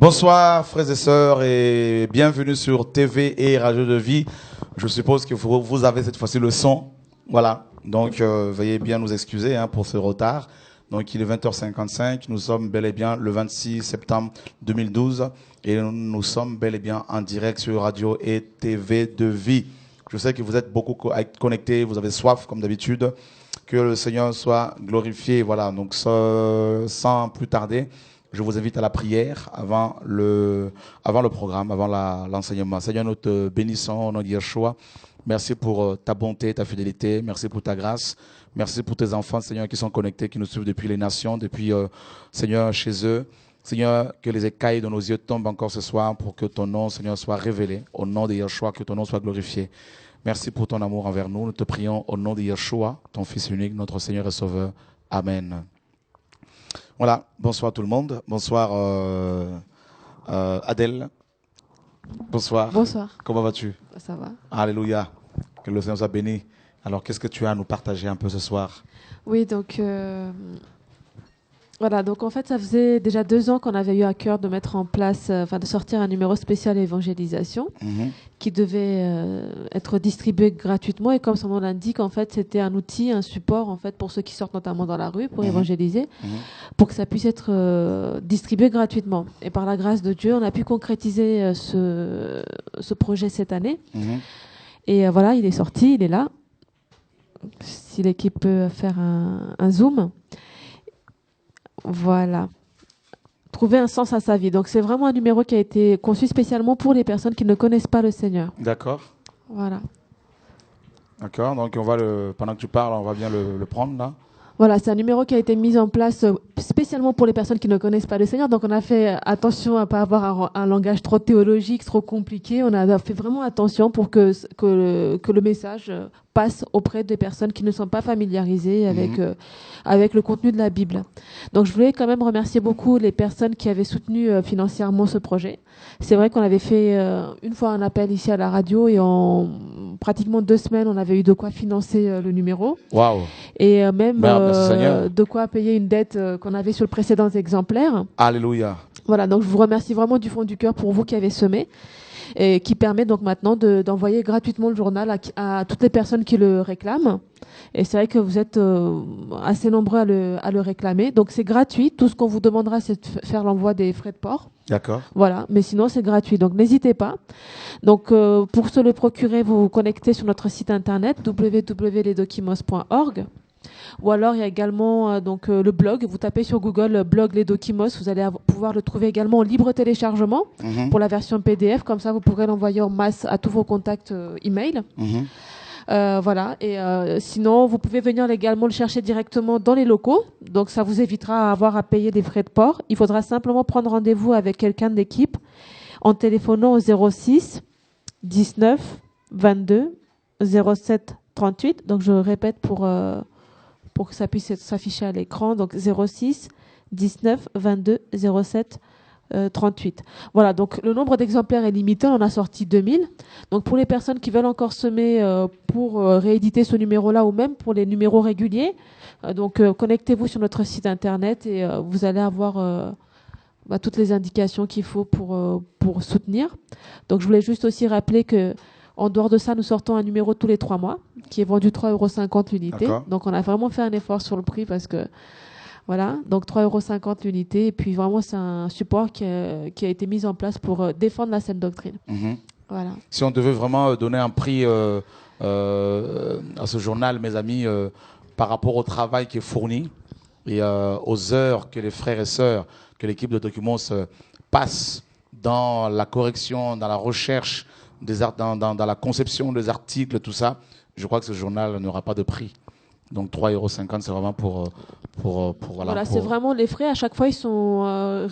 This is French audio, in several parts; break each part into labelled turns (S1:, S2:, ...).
S1: Bonsoir frères et sœurs et bienvenue sur TV et Radio de Vie. Je suppose que vous avez cette fois-ci le son. Voilà, donc veuillez bien nous excuser pour ce retard. Donc il est 20h55, nous sommes bel et bien le 26 septembre 2012 et nous sommes bel et bien en direct sur Radio et TV de Vie. Je sais que vous êtes beaucoup connectés, vous avez soif comme d'habitude. Que le Seigneur soit glorifié. Voilà, donc sans plus tarder, je vous invite à la prière avant le programme, avant l'enseignement. Seigneur, nous te bénissons au nom de Yeshua. Merci pour ta bonté, ta fidélité. Merci pour ta grâce. Merci pour tes enfants, Seigneur, qui sont connectés, qui nous suivent depuis les nations, depuis, Seigneur, chez eux. Seigneur, que les écailles de nos yeux tombent encore ce soir pour que ton nom, Seigneur, soit révélé. Au nom de Yeshua, que ton nom soit glorifié. Merci pour ton amour envers nous. Nous te prions au nom de Yeshua, ton Fils unique, notre Seigneur et Sauveur. Amen. Voilà, bonsoir tout le monde. Bonsoir Adèle. Bonsoir.
S2: Bonsoir.
S1: Comment vas-tu?
S2: Ça va.
S1: Alléluia. Que le Seigneur soit béni. Alors, qu'est-ce que tu as à nous partager un peu ce soir?
S2: Oui, donc voilà. Donc en fait, ça faisait déjà 2 ans qu'on avait eu à cœur de mettre en place, de sortir un numéro spécial évangélisation qui devait être distribué gratuitement. Et comme son nom l'indique, en fait, c'était un outil, un support en fait pour ceux qui sortent notamment dans la rue pour évangéliser, pour que ça puisse être distribué gratuitement. Et par la grâce de Dieu, on a pu concrétiser ce projet cette année. Et voilà, il est sorti, il est là. Si l'équipe peut faire un zoom. Voilà. Trouver un sens à sa vie. Donc c'est vraiment un numéro qui a été conçu spécialement pour les personnes qui ne connaissent pas le Seigneur.
S1: D'accord.
S2: Voilà.
S1: D'accord. Donc pendant que tu parles, on va bien le prendre là.
S2: Voilà, c'est un numéro qui a été mis en place spécialement pour les personnes qui ne connaissent pas le Seigneur. Donc on a fait attention à ne pas avoir un langage trop théologique, trop compliqué. On a fait vraiment attention pour que le message passe auprès des personnes qui ne sont pas familiarisées avec le contenu de la Bible. Donc je voulais quand même remercier beaucoup les personnes qui avaient soutenu financièrement ce projet. C'est vrai qu'on avait fait une fois un appel ici à la radio et en pratiquement 2 semaines, on avait eu de quoi financer le numéro.
S1: Waouh.
S2: Et même de quoi payer une dette qu'on avait sur le précédent exemplaire.
S1: Alléluia.
S2: Voilà, donc je vous remercie vraiment du fond du cœur pour vous qui avez semé. Et qui permet donc maintenant d'envoyer gratuitement le journal à toutes les personnes qui le réclament. Et c'est vrai que vous êtes assez nombreux à le réclamer. Donc c'est gratuit. Tout ce qu'on vous demandera, c'est de faire l'envoi des frais de port.
S1: D'accord.
S2: Voilà, mais sinon c'est gratuit. Donc n'hésitez pas. Donc pour se le procurer, vous vous connectez sur notre site internet www.lesdokimos.org. Ou alors il y a également le blog, vous tapez sur Google blog Les Dokimos, vous allez pouvoir le trouver également en libre téléchargement pour la version PDF, comme ça vous pourrez l'envoyer en masse à tous vos contacts email. Voilà, et sinon vous pouvez venir également le chercher directement dans les locaux, donc ça vous évitera à payer des frais de port. Il faudra simplement prendre rendez-vous avec quelqu'un de l'équipe en téléphonant au 06 19 22 07 38, donc je répète pour que ça puisse s'afficher à l'écran. Donc 06 19 22 07 38. Voilà, donc le nombre d'exemplaires est limité, on en a sorti 2000. Donc pour les personnes qui veulent encore semer pour rééditer ce numéro-là ou même pour les numéros réguliers, connectez-vous sur notre site internet et vous allez avoir toutes les indications qu'il faut pour soutenir. Donc je voulais juste aussi rappeler que en dehors de ça, nous sortons un numéro tous les 3 mois qui est vendu 3,50 € l'unité. Donc, on a vraiment fait un effort sur le prix parce que, voilà, donc 3,50 € l'unité. Et puis, vraiment, c'est un support qui a été mis en place pour défendre la saine doctrine. Voilà.
S1: Si on devait vraiment donner un prix à ce journal, mes amis, par rapport au travail qui est fourni et aux heures que les frères et sœurs, que l'équipe de Dokimos passe dans la correction, dans la recherche, dans la conception des articles, tout ça, je crois que ce journal n'aura pas de prix. Donc 3,50 €, c'est vraiment pour
S2: voilà, c'est vraiment les frais. À chaque fois, ils sont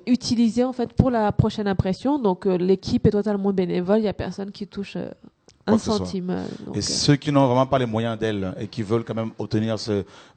S2: réutilisés en fait pour la prochaine impression. Donc l'équipe est totalement bénévole. Il n'y a personne qui touche un centime.
S1: Et ceux qui n'ont vraiment pas les moyens d'elle et qui veulent quand même obtenir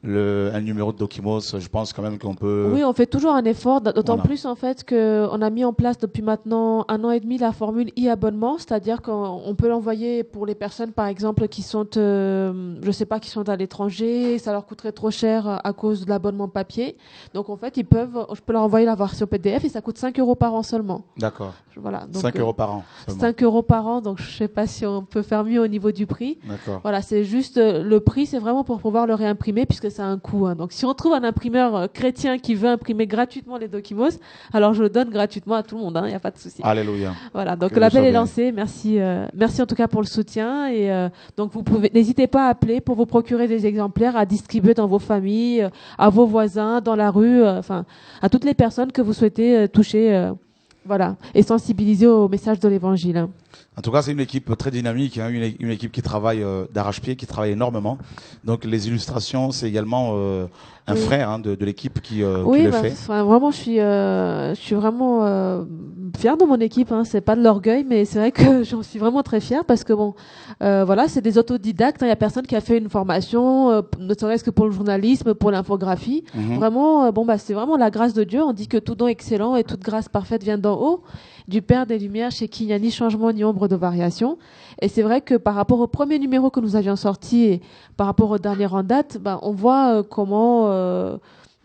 S1: un numéro de Dokimos, je pense quand même qu'on peut...
S2: Oui, on fait toujours un effort, d'autant plus en fait qu'on a mis en place depuis maintenant 1 an et demi la formule e-abonnement, c'est-à-dire qu'on peut l'envoyer pour les personnes par exemple qui sont, je sais pas, qui sont à l'étranger, ça leur coûterait trop cher à cause de l'abonnement papier. Donc en fait, je peux leur envoyer la version PDF et ça coûte 5 € par an seulement.
S1: D'accord.
S2: Voilà, donc,
S1: 5 € par an. Seulement.
S2: 5 € par an, donc je sais pas si on peut faire mieux au niveau du prix.
S1: D'accord.
S2: Voilà, c'est juste le prix, c'est vraiment pour pouvoir le réimprimer puisque ça a un coût. Hein. Donc si on trouve un imprimeur chrétien qui veut imprimer gratuitement les Dokimos, alors je le donne gratuitement à tout le monde, il n'y a pas de souci.
S1: Alléluia.
S2: Voilà, donc l'appel est lancé. Merci, merci en tout cas pour le soutien. Et donc n'hésitez pas à appeler pour vous procurer des exemplaires à distribuer dans vos familles, à vos voisins, dans la rue, enfin à toutes les personnes que vous souhaitez toucher. Voilà, et sensibiliser au message de l'Évangile. Hein.
S1: En tout cas, c'est une équipe très dynamique, hein, une équipe qui travaille d'arrache-pied, qui travaille énormément. Donc les illustrations, c'est également un frère hein, de l'équipe qui le fait.
S2: Vraiment, je suis vraiment fière de mon équipe. Hein. C'est pas de l'orgueil, mais c'est vrai que j'en suis vraiment très fière parce que bon, voilà, c'est des autodidactes. Il y a personne qui a fait une formation, ne serait-ce que pour le journalisme, pour l'infographie. Vraiment, c'est vraiment la grâce de Dieu. On dit que tout don excellent et toute grâce parfaite vient d'en haut, du Père des Lumières, chez qui il n'y a ni changement ni ombre de variation. Et c'est vrai que par rapport au premier numéro que nous avions sorti et par rapport au dernier en date, on voit comment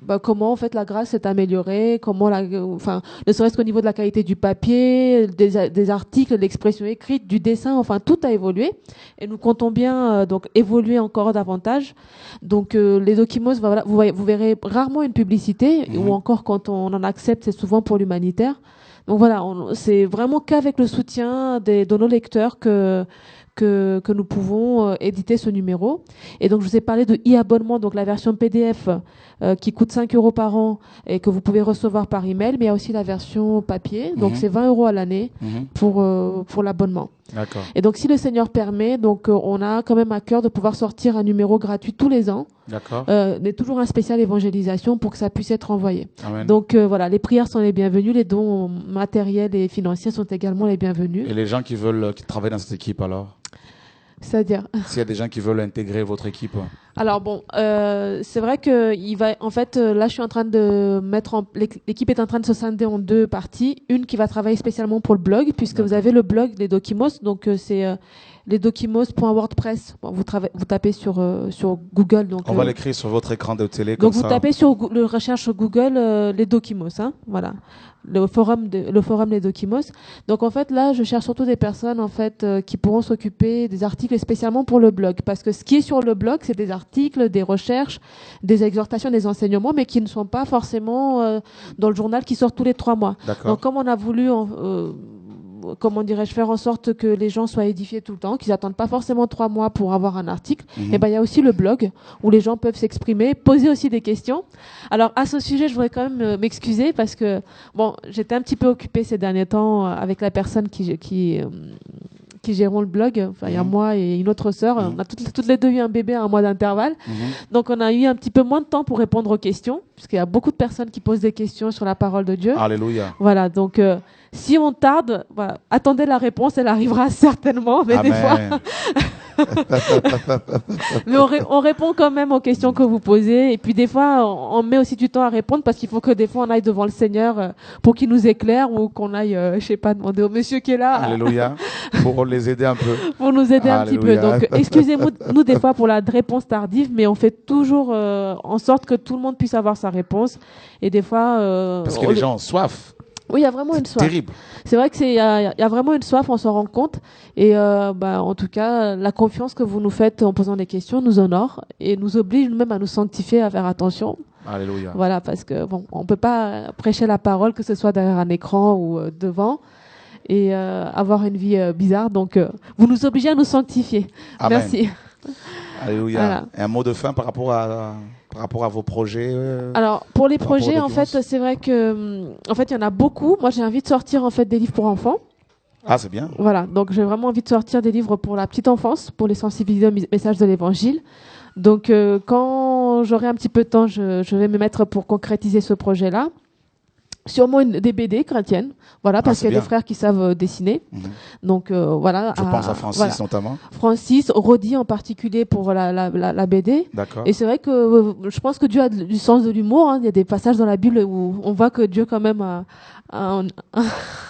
S2: en fait la grâce s'est améliorée, ne serait-ce qu'au niveau de la qualité du papier, des articles, de l'expression écrite, du dessin, enfin tout a évolué et nous comptons bien donc évoluer encore davantage. Donc les Dokimos, voilà, vous verrez rarement une publicité ou encore quand on en accepte, c'est souvent pour l'humanitaire. Donc voilà, c'est vraiment qu'avec le soutien de nos lecteurs que nous pouvons éditer ce numéro. Et donc, je vous ai parlé de e-abonnement, donc la version PDF qui coûte 5 € par an et que vous pouvez recevoir par email, mais il y a aussi la version papier, donc c'est 20 € à l'année pour l'abonnement.
S1: D'accord.
S2: Et donc, si le Seigneur permet, donc on a quand même à cœur de pouvoir sortir un numéro gratuit tous les ans.
S1: D'accord.
S2: Mais toujours un spécial évangélisation pour que ça puisse être envoyé.
S1: Amen.
S2: Donc voilà, les prières sont les bienvenues, les dons matériels et financiers sont également les bienvenus.
S1: Et les gens qui travaillent dans cette équipe alors?
S2: C'est-à-dire
S1: S'il y a des gens qui veulent intégrer votre équipe.
S2: Alors bon, c'est vrai que là je suis en train de l'équipe est en train de se scinder en 2 parties. Une qui va travailler spécialement pour le blog, puisque vous avez le blog des Dokimos, donc c'est lesdokimos.wordpress. Vous tapez sur Google. Donc,
S1: on va l'écrire sur votre écran de télé.
S2: Donc
S1: comme
S2: vous tapez sur le recherche Google les Dokimos, hein, voilà. Le forum Les Dokimos. Donc en fait là, je cherche surtout des personnes en fait qui pourront s'occuper des articles spécialement pour le blog, parce que ce qui est sur le blog, c'est des articles, des recherches, des exhortations, des enseignements, mais qui ne sont pas forcément dans le journal qui sort tous les 3 mois.
S1: D'accord.
S2: Donc comme on a voulu faire en sorte que les gens soient édifiés tout le temps, qu'ils n'attendent pas forcément 3 mois pour avoir un article, et il y a aussi le blog où les gens peuvent s'exprimer, poser aussi des questions. Alors à ce sujet, je voudrais quand même m'excuser parce que j'étais un petit peu occupée ces derniers temps avec la personne qui gérons le blog. Enfin, il y a moi et une autre sœur. On a toutes les deux eu un bébé à 1 mois d'intervalle. Donc, on a eu un petit peu moins de temps pour répondre aux questions, puisqu'il y a beaucoup de personnes qui posent des questions sur la parole de Dieu.
S1: Alléluia.
S2: Voilà. Donc, si on tarde, voilà, attendez la réponse, elle arrivera certainement. Mais
S1: Amen.
S2: des fois, mais on répond quand même aux questions que vous posez. Et puis des fois, on met aussi du temps à répondre parce qu'il faut que des fois on aille devant le Seigneur pour qu'il nous éclaire ou qu'on aille, je sais pas, demander au monsieur qui est là.
S1: Alléluia. Pour les aider un peu.
S2: Pour nous aider un petit peu.
S1: Alléluia.
S2: Donc, excusez-nous des fois pour la réponse tardive, mais on fait toujours en sorte que tout le monde puisse avoir sa réponse. Et des fois,
S1: parce que les gens ont soif.
S2: Oui, il y a vraiment une soif.
S1: Terrible.
S2: C'est vrai que il y a vraiment une soif, on s'en rend compte. Et en tout cas, la confiance que vous nous faites en posant des questions nous honore et nous oblige nous-mêmes à nous sanctifier, à faire attention.
S1: Alléluia.
S2: Voilà, parce que on peut pas prêcher la parole, que ce soit derrière un écran ou devant, et avoir une vie bizarre. Donc, vous nous obligez à nous sanctifier.
S1: Amen.
S2: Merci.
S1: Alléluia.
S2: Voilà.
S1: Et un mot de fin par rapport à vos projets.
S2: Alors pour les projets, en fait, c'est vrai que il y en a beaucoup. Moi, j'ai envie de sortir en fait des livres pour enfants.
S1: Ah, c'est bien.
S2: Voilà, donc j'ai vraiment envie de sortir des livres pour la petite enfance, pour les sensibiliser au message de l'Évangile. Donc quand j'aurai un petit peu de temps, je vais me mettre pour concrétiser ce projet-là. Sûrement des BD chrétiennes, voilà, parce qu'il y a
S1: bien.
S2: des frères qui savent dessiner. Donc voilà.
S1: Je pense à Francis notamment.
S2: Francis, Rodi en particulier pour la BD.
S1: D'accord.
S2: Et c'est vrai que je pense que Dieu a du sens de l'humour. Hein. Il y a des passages dans la Bible où on voit que Dieu quand même a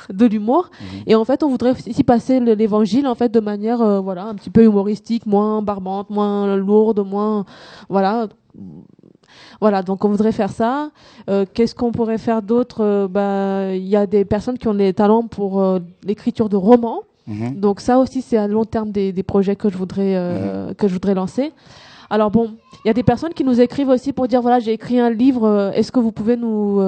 S2: de l'humour. Et en fait, on voudrait ici passer l'évangile en fait de manière voilà un petit peu humoristique, moins barbante, moins lourde, moins voilà. Voilà, donc on voudrait faire ça. Qu'est-ce qu'on pourrait faire d'autre? Il y a des personnes qui ont des talents pour l'écriture de romans. Donc ça aussi, c'est à long terme des projets que je voudrais lancer. Alors bon, il y a des personnes qui nous écrivent aussi pour dire voilà, j'ai écrit un livre, est-ce que vous pouvez nous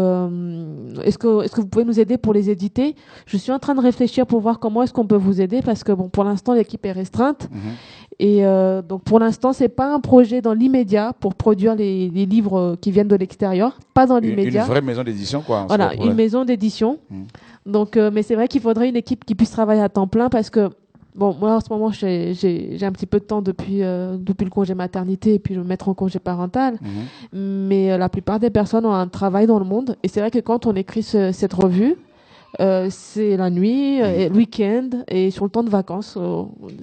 S2: aider pour les éditer? Je suis en train de réfléchir pour voir comment est-ce qu'on peut vous aider parce que bon, pour l'instant l'équipe est restreinte. Et donc pour l'instant, c'est pas un projet dans l'immédiat pour produire les livres qui viennent de l'extérieur, pas dans l'immédiat.
S1: Une vraie maison d'édition, quoi.
S2: Voilà, une maison d'édition. Donc, mais c'est vrai qu'il faudrait une équipe qui puisse travailler à temps plein parce que bon, moi en ce moment, j'ai un petit peu de temps depuis le congé maternité et puis le mettre en congé parental. Mais la plupart des personnes ont un travail dans le monde et c'est vrai que quand on écrit cette revue. C'est la nuit, le week-end et sur le temps de vacances,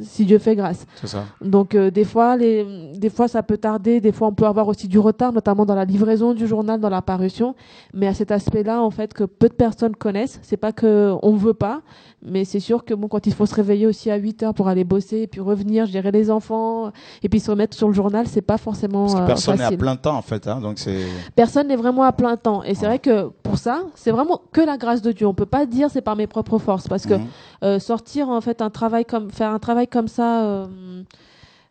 S2: si Dieu fait grâce.
S1: C'est ça.
S2: Donc des fois ça peut tarder, des fois on peut avoir aussi du retard, notamment dans la livraison du journal, dans la parution. Mais à cet aspect-là, en fait, que peu de personnes connaissent, c'est pas que on veut pas, mais c'est sûr que bon, quand il faut se réveiller aussi à 8h pour aller bosser et puis revenir, gérer les enfants et puis se remettre sur le journal, c'est pas forcément
S1: parce que personne n'est
S2: facile.
S1: à plein temps en fait, hein, donc c'est.
S2: Personne n'est vraiment à plein temps et c'est vrai que pour ça, c'est vraiment que la grâce de Dieu. On peut pas dire c'est par mes propres forces parce que sortir en fait faire un travail comme ça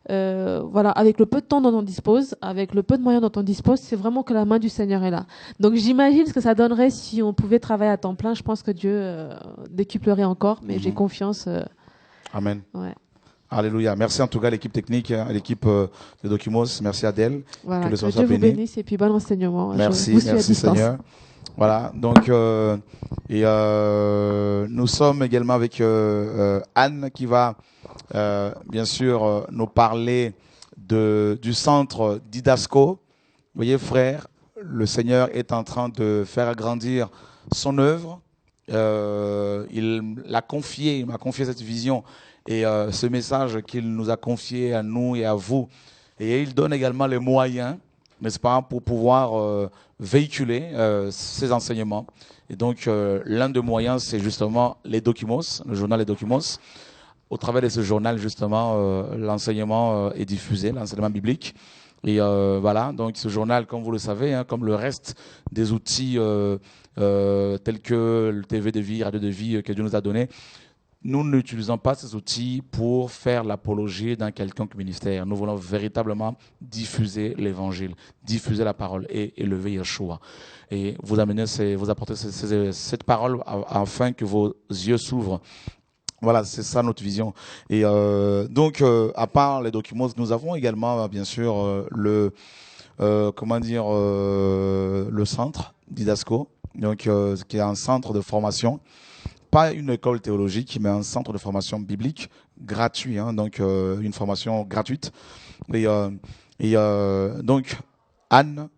S2: voilà, avec le peu de temps dont on dispose, avec le peu de moyens dont on dispose, c'est vraiment que la main du Seigneur est là. Donc j'imagine ce que ça donnerait si on pouvait travailler à temps plein. Je pense que Dieu décuplerait encore, mais j'ai confiance.
S1: Amen.
S2: Ouais.
S1: Alléluia. Merci en tout cas à l'équipe technique, à l'équipe de Documos. Merci Adèle.
S2: Voilà,
S1: que le
S2: que
S1: Seigneur
S2: Dieu
S1: soit
S2: vous
S1: béni.
S2: bénisse et puis bon enseignement.
S1: Merci, merci Seigneur. Voilà, donc nous sommes également avec Anne qui va bien sûr nous parler du centre Didasco. Vous voyez frère, le Seigneur est en train de faire agrandir son œuvre. Il m'a confié cette vision et ce message qu'il nous a confié à nous et à vous. Et il donne également les moyens, n'est-ce pas, pour pouvoir véhiculer ces enseignements. Et donc, l'un des moyens, c'est justement les Documos, le journal Les Documos. Au travers de ce journal, justement, l'enseignement est diffusé, l'enseignement biblique. Et voilà, donc ce journal, comme vous le savez, hein, comme le reste des outils tels que le TV de vie, radio de vie que Dieu nous a donné, nous n'utilisons pas ces outils pour faire l'apologie d'un quelconque ministère. Nous voulons véritablement diffuser l'évangile, diffuser la parole et élever Yeshua. Et vous apporter cette parole afin que vos yeux s'ouvrent. Voilà, c'est ça notre vision. Et donc, à part les documents, nous avons également, bien sûr, le centre Didasco, donc qui est un centre de formation. Pas une école théologique, mais un centre de formation biblique gratuit, hein, donc une formation gratuite. Et donc Anne,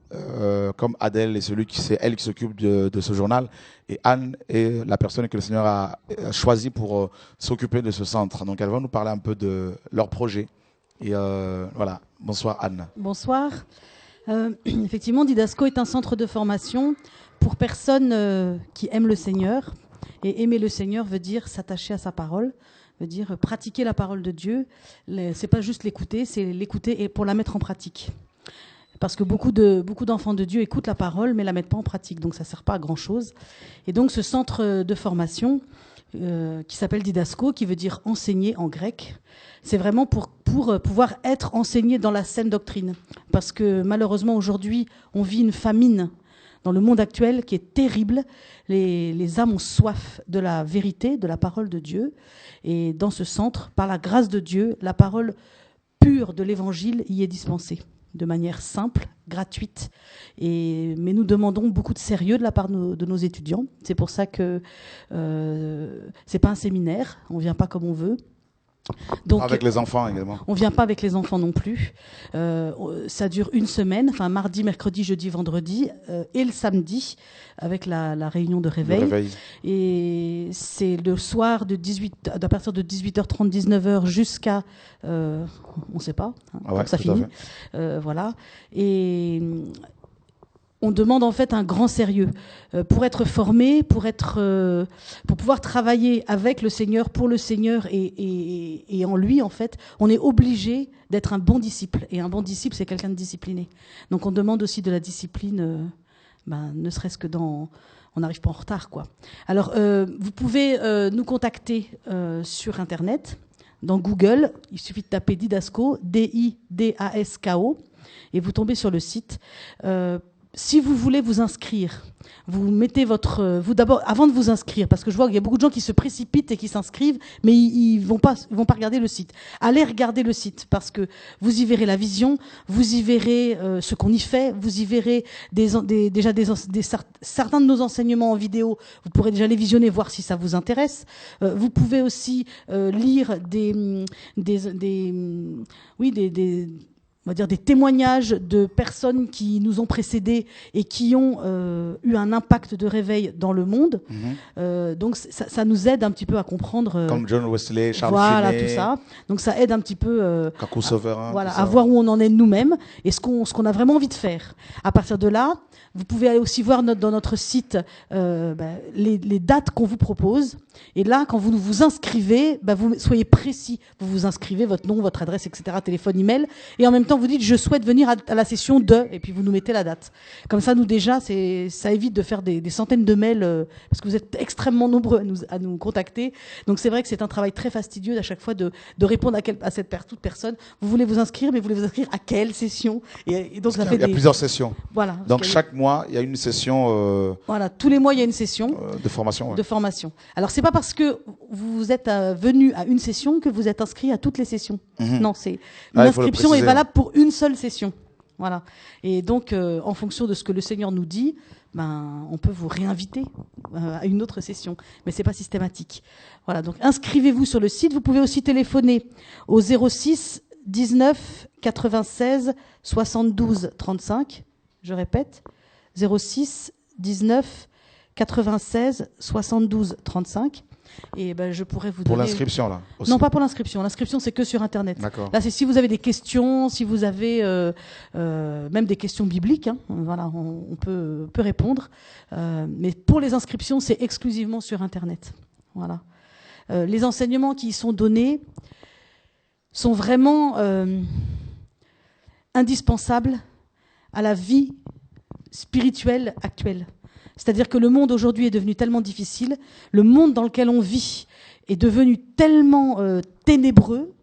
S1: comme Adèle, c'est elle qui s'occupe de ce journal, et Anne est la personne que le Seigneur a choisie pour s'occuper de ce centre. Donc elle va nous parler un peu de leur projet. Et voilà, bonsoir Anne.
S3: Bonsoir. Effectivement, Didasco est un centre de formation pour personnes qui aiment le Seigneur. Et aimer le Seigneur veut dire s'attacher à sa parole, veut dire pratiquer la parole de Dieu. C'est pas juste l'écouter, c'est l'écouter et pour la mettre en pratique. Parce que beaucoup d'enfants de Dieu écoutent la parole, mais la mettent pas en pratique, donc ça sert pas à grand chose. Et donc ce centre de formation qui s'appelle Didasco, qui veut dire enseigner en grec, c'est vraiment pour pouvoir être enseigné dans la saine doctrine. Parce que malheureusement aujourd'hui, on vit une famine dans le monde actuel qui est terrible. Les âmes ont soif de la vérité, de la parole de Dieu. Et dans ce centre, par la grâce de Dieu, la parole pure de l'Évangile y est dispensée de manière simple, gratuite. Mais nous demandons beaucoup de sérieux de la part de nos étudiants. C'est pour ça que c'est pas un séminaire, on vient pas comme on veut. Donc,
S1: avec les enfants également.
S3: on vient pas avec les enfants non plus. Ça dure une semaine, enfin mardi, mercredi, jeudi, vendredi et le samedi avec la réunion de réveil.
S1: Le réveil.
S3: Et c'est le soir à partir de 18h30, 19h jusqu'à on ne sait pas, hein,
S1: Ah ouais,
S3: donc ça
S1: tout à
S3: finit. Voilà. Et on demande en fait un grand sérieux pour être formé, pour pouvoir travailler avec le Seigneur, pour le Seigneur et en lui en fait. On est obligé d'être un bon disciple et un bon disciple c'est quelqu'un de discipliné. Donc on demande aussi de la discipline, ne serait-ce que on n'arrive pas en retard quoi. Alors vous pouvez nous contacter sur internet, dans Google, il suffit de taper Didasco, D-I-D-A-S-K-O et vous tombez sur le site. Si vous voulez vous inscrire, vous mettez vous d'abord, avant de vous inscrire, parce que je vois qu'il y a beaucoup de gens qui se précipitent et qui s'inscrivent, mais ils vont pas regarder le site. Allez regarder le site, parce que vous y verrez la vision, vous y verrez ce qu'on y fait, vous y verrez certains de nos enseignements en vidéo, vous pourrez déjà les visionner, voir si ça vous intéresse. Vous pouvez aussi lire on va dire des témoignages de personnes qui nous ont précédés et qui ont eu un impact de réveil dans le monde. Donc ça nous aide un petit peu à comprendre.
S1: Comme John Wesley, Charles
S3: voilà,
S1: Finney,
S3: tout ça. Donc ça aide un petit peu
S1: Kakou Sovereign,
S3: à voir où on en est nous-mêmes et ce qu'on a vraiment envie de faire. À partir de là, vous pouvez aller aussi voir dans notre site les dates qu'on vous propose. Et là, quand vous vous inscrivez, vous soyez précis. Vous vous inscrivez, votre nom, votre adresse, etc., téléphone, email. Et en même temps, vous dites, je souhaite venir à la session de, et puis vous nous mettez la date. Comme ça, nous déjà, ça évite de faire des centaines de mails, parce que vous êtes extrêmement nombreux à nous contacter. Donc c'est vrai que c'est un travail très fastidieux à chaque fois de répondre à toute personne. Vous voulez vous inscrire, mais vous voulez vous inscrire à quelle session? Et donc
S1: il y a plusieurs sessions.
S3: Voilà.
S1: Donc chaque mois, il y a une session.
S3: Voilà, tous les mois, il y a une session
S1: de formation. Ouais.
S3: De formation. Alors c'est pas parce que vous êtes venu à une session que vous êtes inscrit à toutes les sessions. Non, l'inscription est valable pour une seule session. Voilà. Et donc, en fonction de ce que le Seigneur nous dit, on peut vous réinviter à une autre session. Mais c'est pas systématique. Voilà. Donc, inscrivez-vous sur le site. Vous pouvez aussi téléphoner au 06 19 96 72 35. Je répète, 06 19 96 72 35. Et je pourrais vous donner...
S1: Pour l'inscription, là aussi.
S3: Non, pas pour l'inscription. L'inscription, c'est que sur Internet.
S1: D'accord.
S3: Là, c'est si vous avez des questions, si vous avez même des questions bibliques, hein, voilà, on peut répondre. Mais pour les inscriptions, c'est exclusivement sur Internet. Voilà. Les enseignements qui y sont donnés sont vraiment indispensables à la vie spirituelle actuelle. C'est-à-dire que le monde aujourd'hui est devenu tellement difficile, le monde dans lequel on vit est devenu tellement ténébreux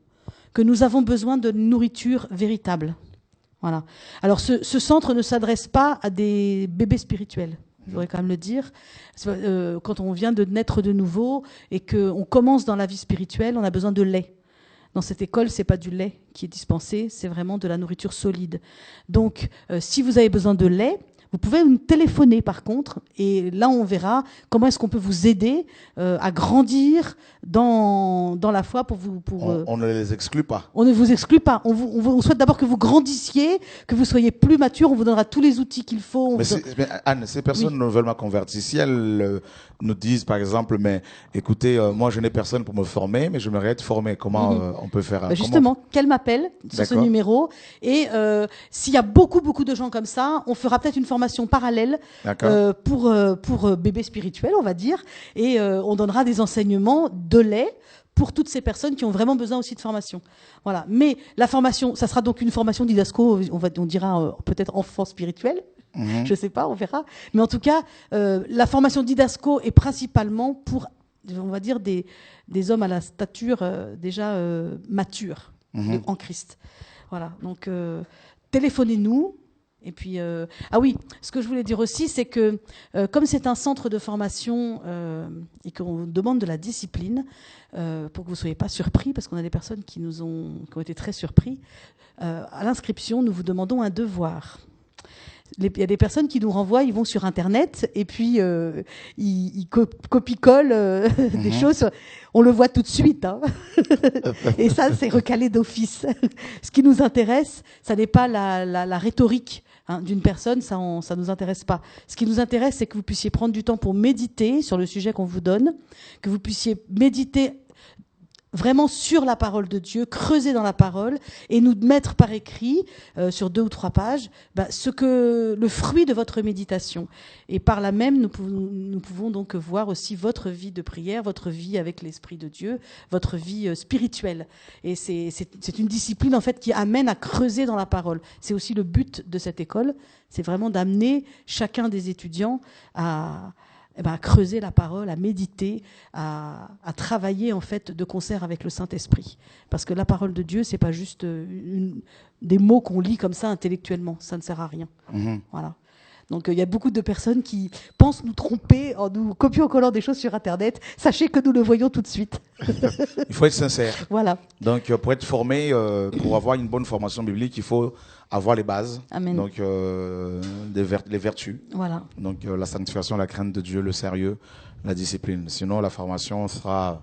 S3: que nous avons besoin de nourriture véritable. Voilà. Alors ce centre ne s'adresse pas à des bébés spirituels, je voudrais quand même le dire. Quand on vient de naître de nouveau et qu'on commence dans la vie spirituelle, on a besoin de lait. Dans cette école, c'est pas du lait qui est dispensé, c'est vraiment de la nourriture solide. Donc, si vous avez besoin de lait, vous pouvez nous téléphoner par contre, et là on verra comment est-ce qu'on peut vous aider à grandir dans la foi
S1: On ne les exclut pas.
S3: On ne vous exclut pas. On souhaite d'abord que vous grandissiez, que vous soyez plus mature. On vous donnera tous les outils qu'il faut.
S1: Mais Anne, ces personnes ne veulent ma convertir. Si elles nous disent par exemple, mais écoutez, moi je n'ai personne pour me former, mais j'aimerais être formé. Comment on peut faire
S3: justement, qu'elle m'appelle sur ce numéro. Et s'il y a beaucoup de gens comme ça, on fera peut-être une formation parallèle pour bébés spirituels, on va dire, et on donnera des enseignements de lait pour toutes ces personnes qui ont vraiment besoin aussi de formation. Voilà. Mais la formation, ça sera donc une formation Didasco, on dira peut-être enfant spirituel. Je sais pas, on verra. Mais en tout cas, la formation Didasco est principalement pour, on va dire, des hommes à la stature déjà mature en Christ. Voilà. Donc, téléphonez-nous. Et puis, ah oui, ce que je voulais dire aussi, c'est que comme c'est un centre de formation et qu'on demande de la discipline, pour que vous ne soyez pas surpris, parce qu'on a des personnes qui ont été très surpris, à l'inscription, nous vous demandons un devoir. il y a des personnes qui nous renvoient, ils vont sur Internet et puis ils copie-collent des choses. On le voit tout de suite. Hein. Et ça, c'est recalé d'office. Ce qui nous intéresse, ça n'est pas la rhétorique d'une personne, ça nous intéresse pas. Ce qui nous intéresse, c'est que vous puissiez prendre du temps pour méditer sur le sujet qu'on vous donne, que vous puissiez méditer vraiment sur la parole de Dieu, creuser dans la parole et nous mettre par écrit sur 2 ou 3 pages le fruit de votre méditation. Et par là même, nous pouvons donc voir aussi votre vie de prière, votre vie avec l'Esprit de Dieu, votre vie spirituelle. Et c'est une discipline en fait qui amène à creuser dans la parole. C'est aussi le but de cette école, c'est vraiment d'amener chacun des étudiants à creuser la parole, à méditer, à travailler en fait de concert avec le Saint-Esprit. Parce que la parole de Dieu, c'est pas juste des mots qu'on lit comme ça intellectuellement, ça ne sert à rien. Voilà. Donc il y a beaucoup de personnes qui pensent nous tromper en nous copiant-collant des choses sur Internet. Sachez que nous le voyons tout de suite.
S1: Il faut être sincère.
S3: Voilà.
S1: Donc pour être formé, pour avoir une bonne formation biblique, il faut avoir les bases.
S3: Amen.
S1: Donc les vertus.
S3: Voilà.
S1: Donc la sanctification, la crainte de Dieu, le sérieux, la discipline. Sinon la formation sera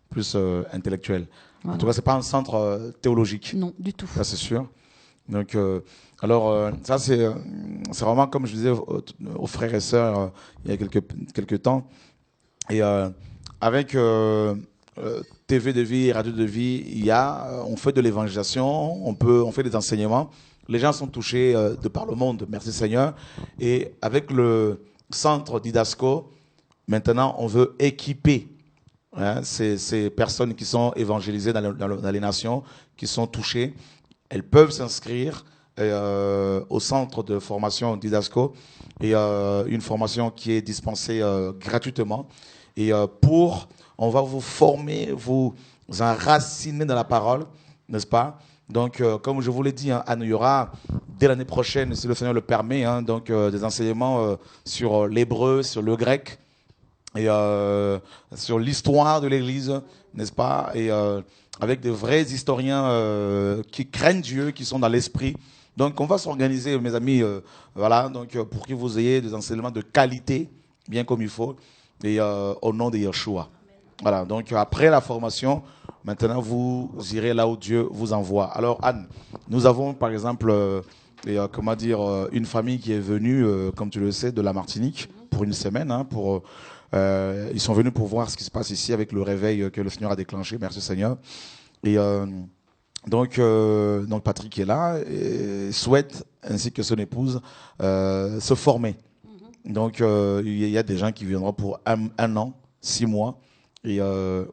S1: plus intellectuelle. Voilà. En tout cas, c'est pas un centre théologique.
S3: Non, du tout.
S1: Ça c'est sûr. Donc ça c'est vraiment comme je disais aux frères et sœurs il y a quelques temps, et avec TV de vie, radio de vie, on fait de l'évangélisation, on fait des enseignements, les gens sont touchés de par le monde, merci Seigneur, et avec le centre Didasco, maintenant on veut équiper ces personnes qui sont évangélisées dans les nations, qui sont touchées. Elles peuvent s'inscrire au centre de formation Didasco, et une formation qui est dispensée gratuitement. Et on va vous former, vous enraciner dans la parole, n'est-ce pas? Donc, comme je vous l'ai dit, Anne, il y aura dès l'année prochaine, si le Seigneur le permet, donc des enseignements sur l'hébreu, sur le grec, et sur l'histoire de l'Église, n'est-ce pas? Et avec des vrais historiens qui craignent Dieu, qui sont dans l'esprit. Donc on va s'organiser, mes amis, voilà, donc pour que vous ayez des enseignements de qualité, bien comme il faut, et au nom de Yeshua. Voilà, donc après la formation, maintenant vous irez là où Dieu vous envoie. Alors Anne, nous avons par exemple, une famille qui est venue, comme tu le sais, de la Martinique pour une semaine, ils sont venus pour voir ce qui se passe ici avec le réveil que le Seigneur a déclenché. Merci Seigneur. Et donc Patrick est là et souhaite, ainsi que son épouse, se former. Donc il y a des gens qui viendront pour un an, 6 mois. Et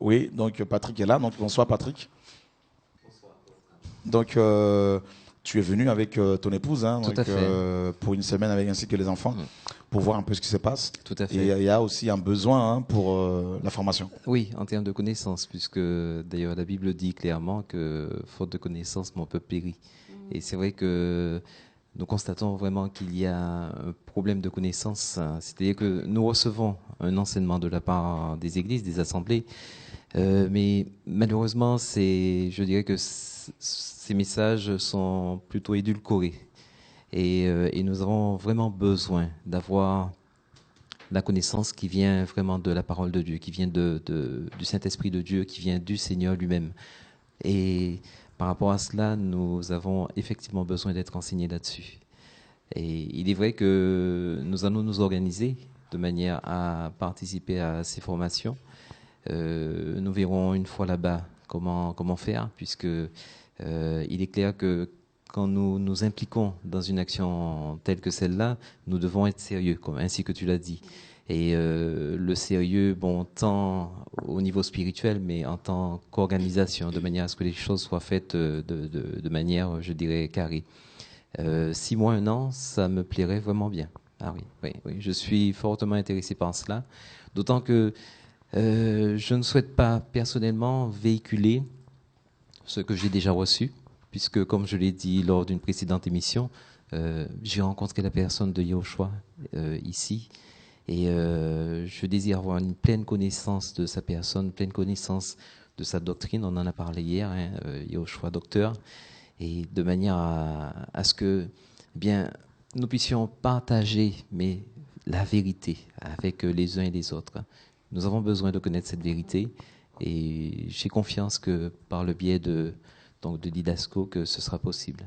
S1: oui, donc Patrick est là. Donc bonsoir Patrick. Bonsoir. Donc tu es venu avec ton épouse,
S4: Tout à fait.
S1: Pour une semaine ainsi que les enfants, pour voir un peu ce qui se passe.
S4: Tout à fait.
S1: Et il y a aussi un besoin pour la formation.
S4: Oui, en termes de connaissances, puisque d'ailleurs la Bible dit clairement que faute de connaissances, mon peuple périt. Et c'est vrai que nous constatons vraiment qu'il y a un problème de connaissances. C'est-à-dire que nous recevons un enseignement de la part des églises, des assemblées, mais malheureusement, je dirais que ces messages sont plutôt édulcorés. Et nous avons vraiment besoin d'avoir la connaissance qui vient vraiment de la parole de Dieu, qui vient du Saint-Esprit de Dieu, qui vient du Seigneur lui-même. Et par rapport à cela, nous avons effectivement besoin d'être enseignés là-dessus. Et il est vrai que nous allons nous organiser de manière à participer à ces formations. Nous verrons une fois là-bas comment faire, puisque il est clair que quand nous nous impliquons dans une action telle que celle-là, nous devons être sérieux, ainsi que tu l'as dit. Et le sérieux, tant au niveau spirituel, mais en tant qu'organisation, de manière à ce que les choses soient faites de manière, je dirais, carrée. 6 mois, 1 an, ça me plairait vraiment bien. Ah oui, je suis fortement intéressé par cela. D'autant que je ne souhaite pas personnellement véhiculer ce que j'ai déjà reçu, puisque, comme je l'ai dit lors d'une précédente émission, j'ai rencontré la personne de Yahushua ici, et je désire avoir une pleine connaissance de sa personne, pleine connaissance de sa doctrine. On en a parlé hier, Yahushua docteur, et de manière à ce que, nous puissions partager la vérité avec les uns et les autres. Nous avons besoin de connaître cette vérité et j'ai confiance que par le biais de Didasco que ce sera possible.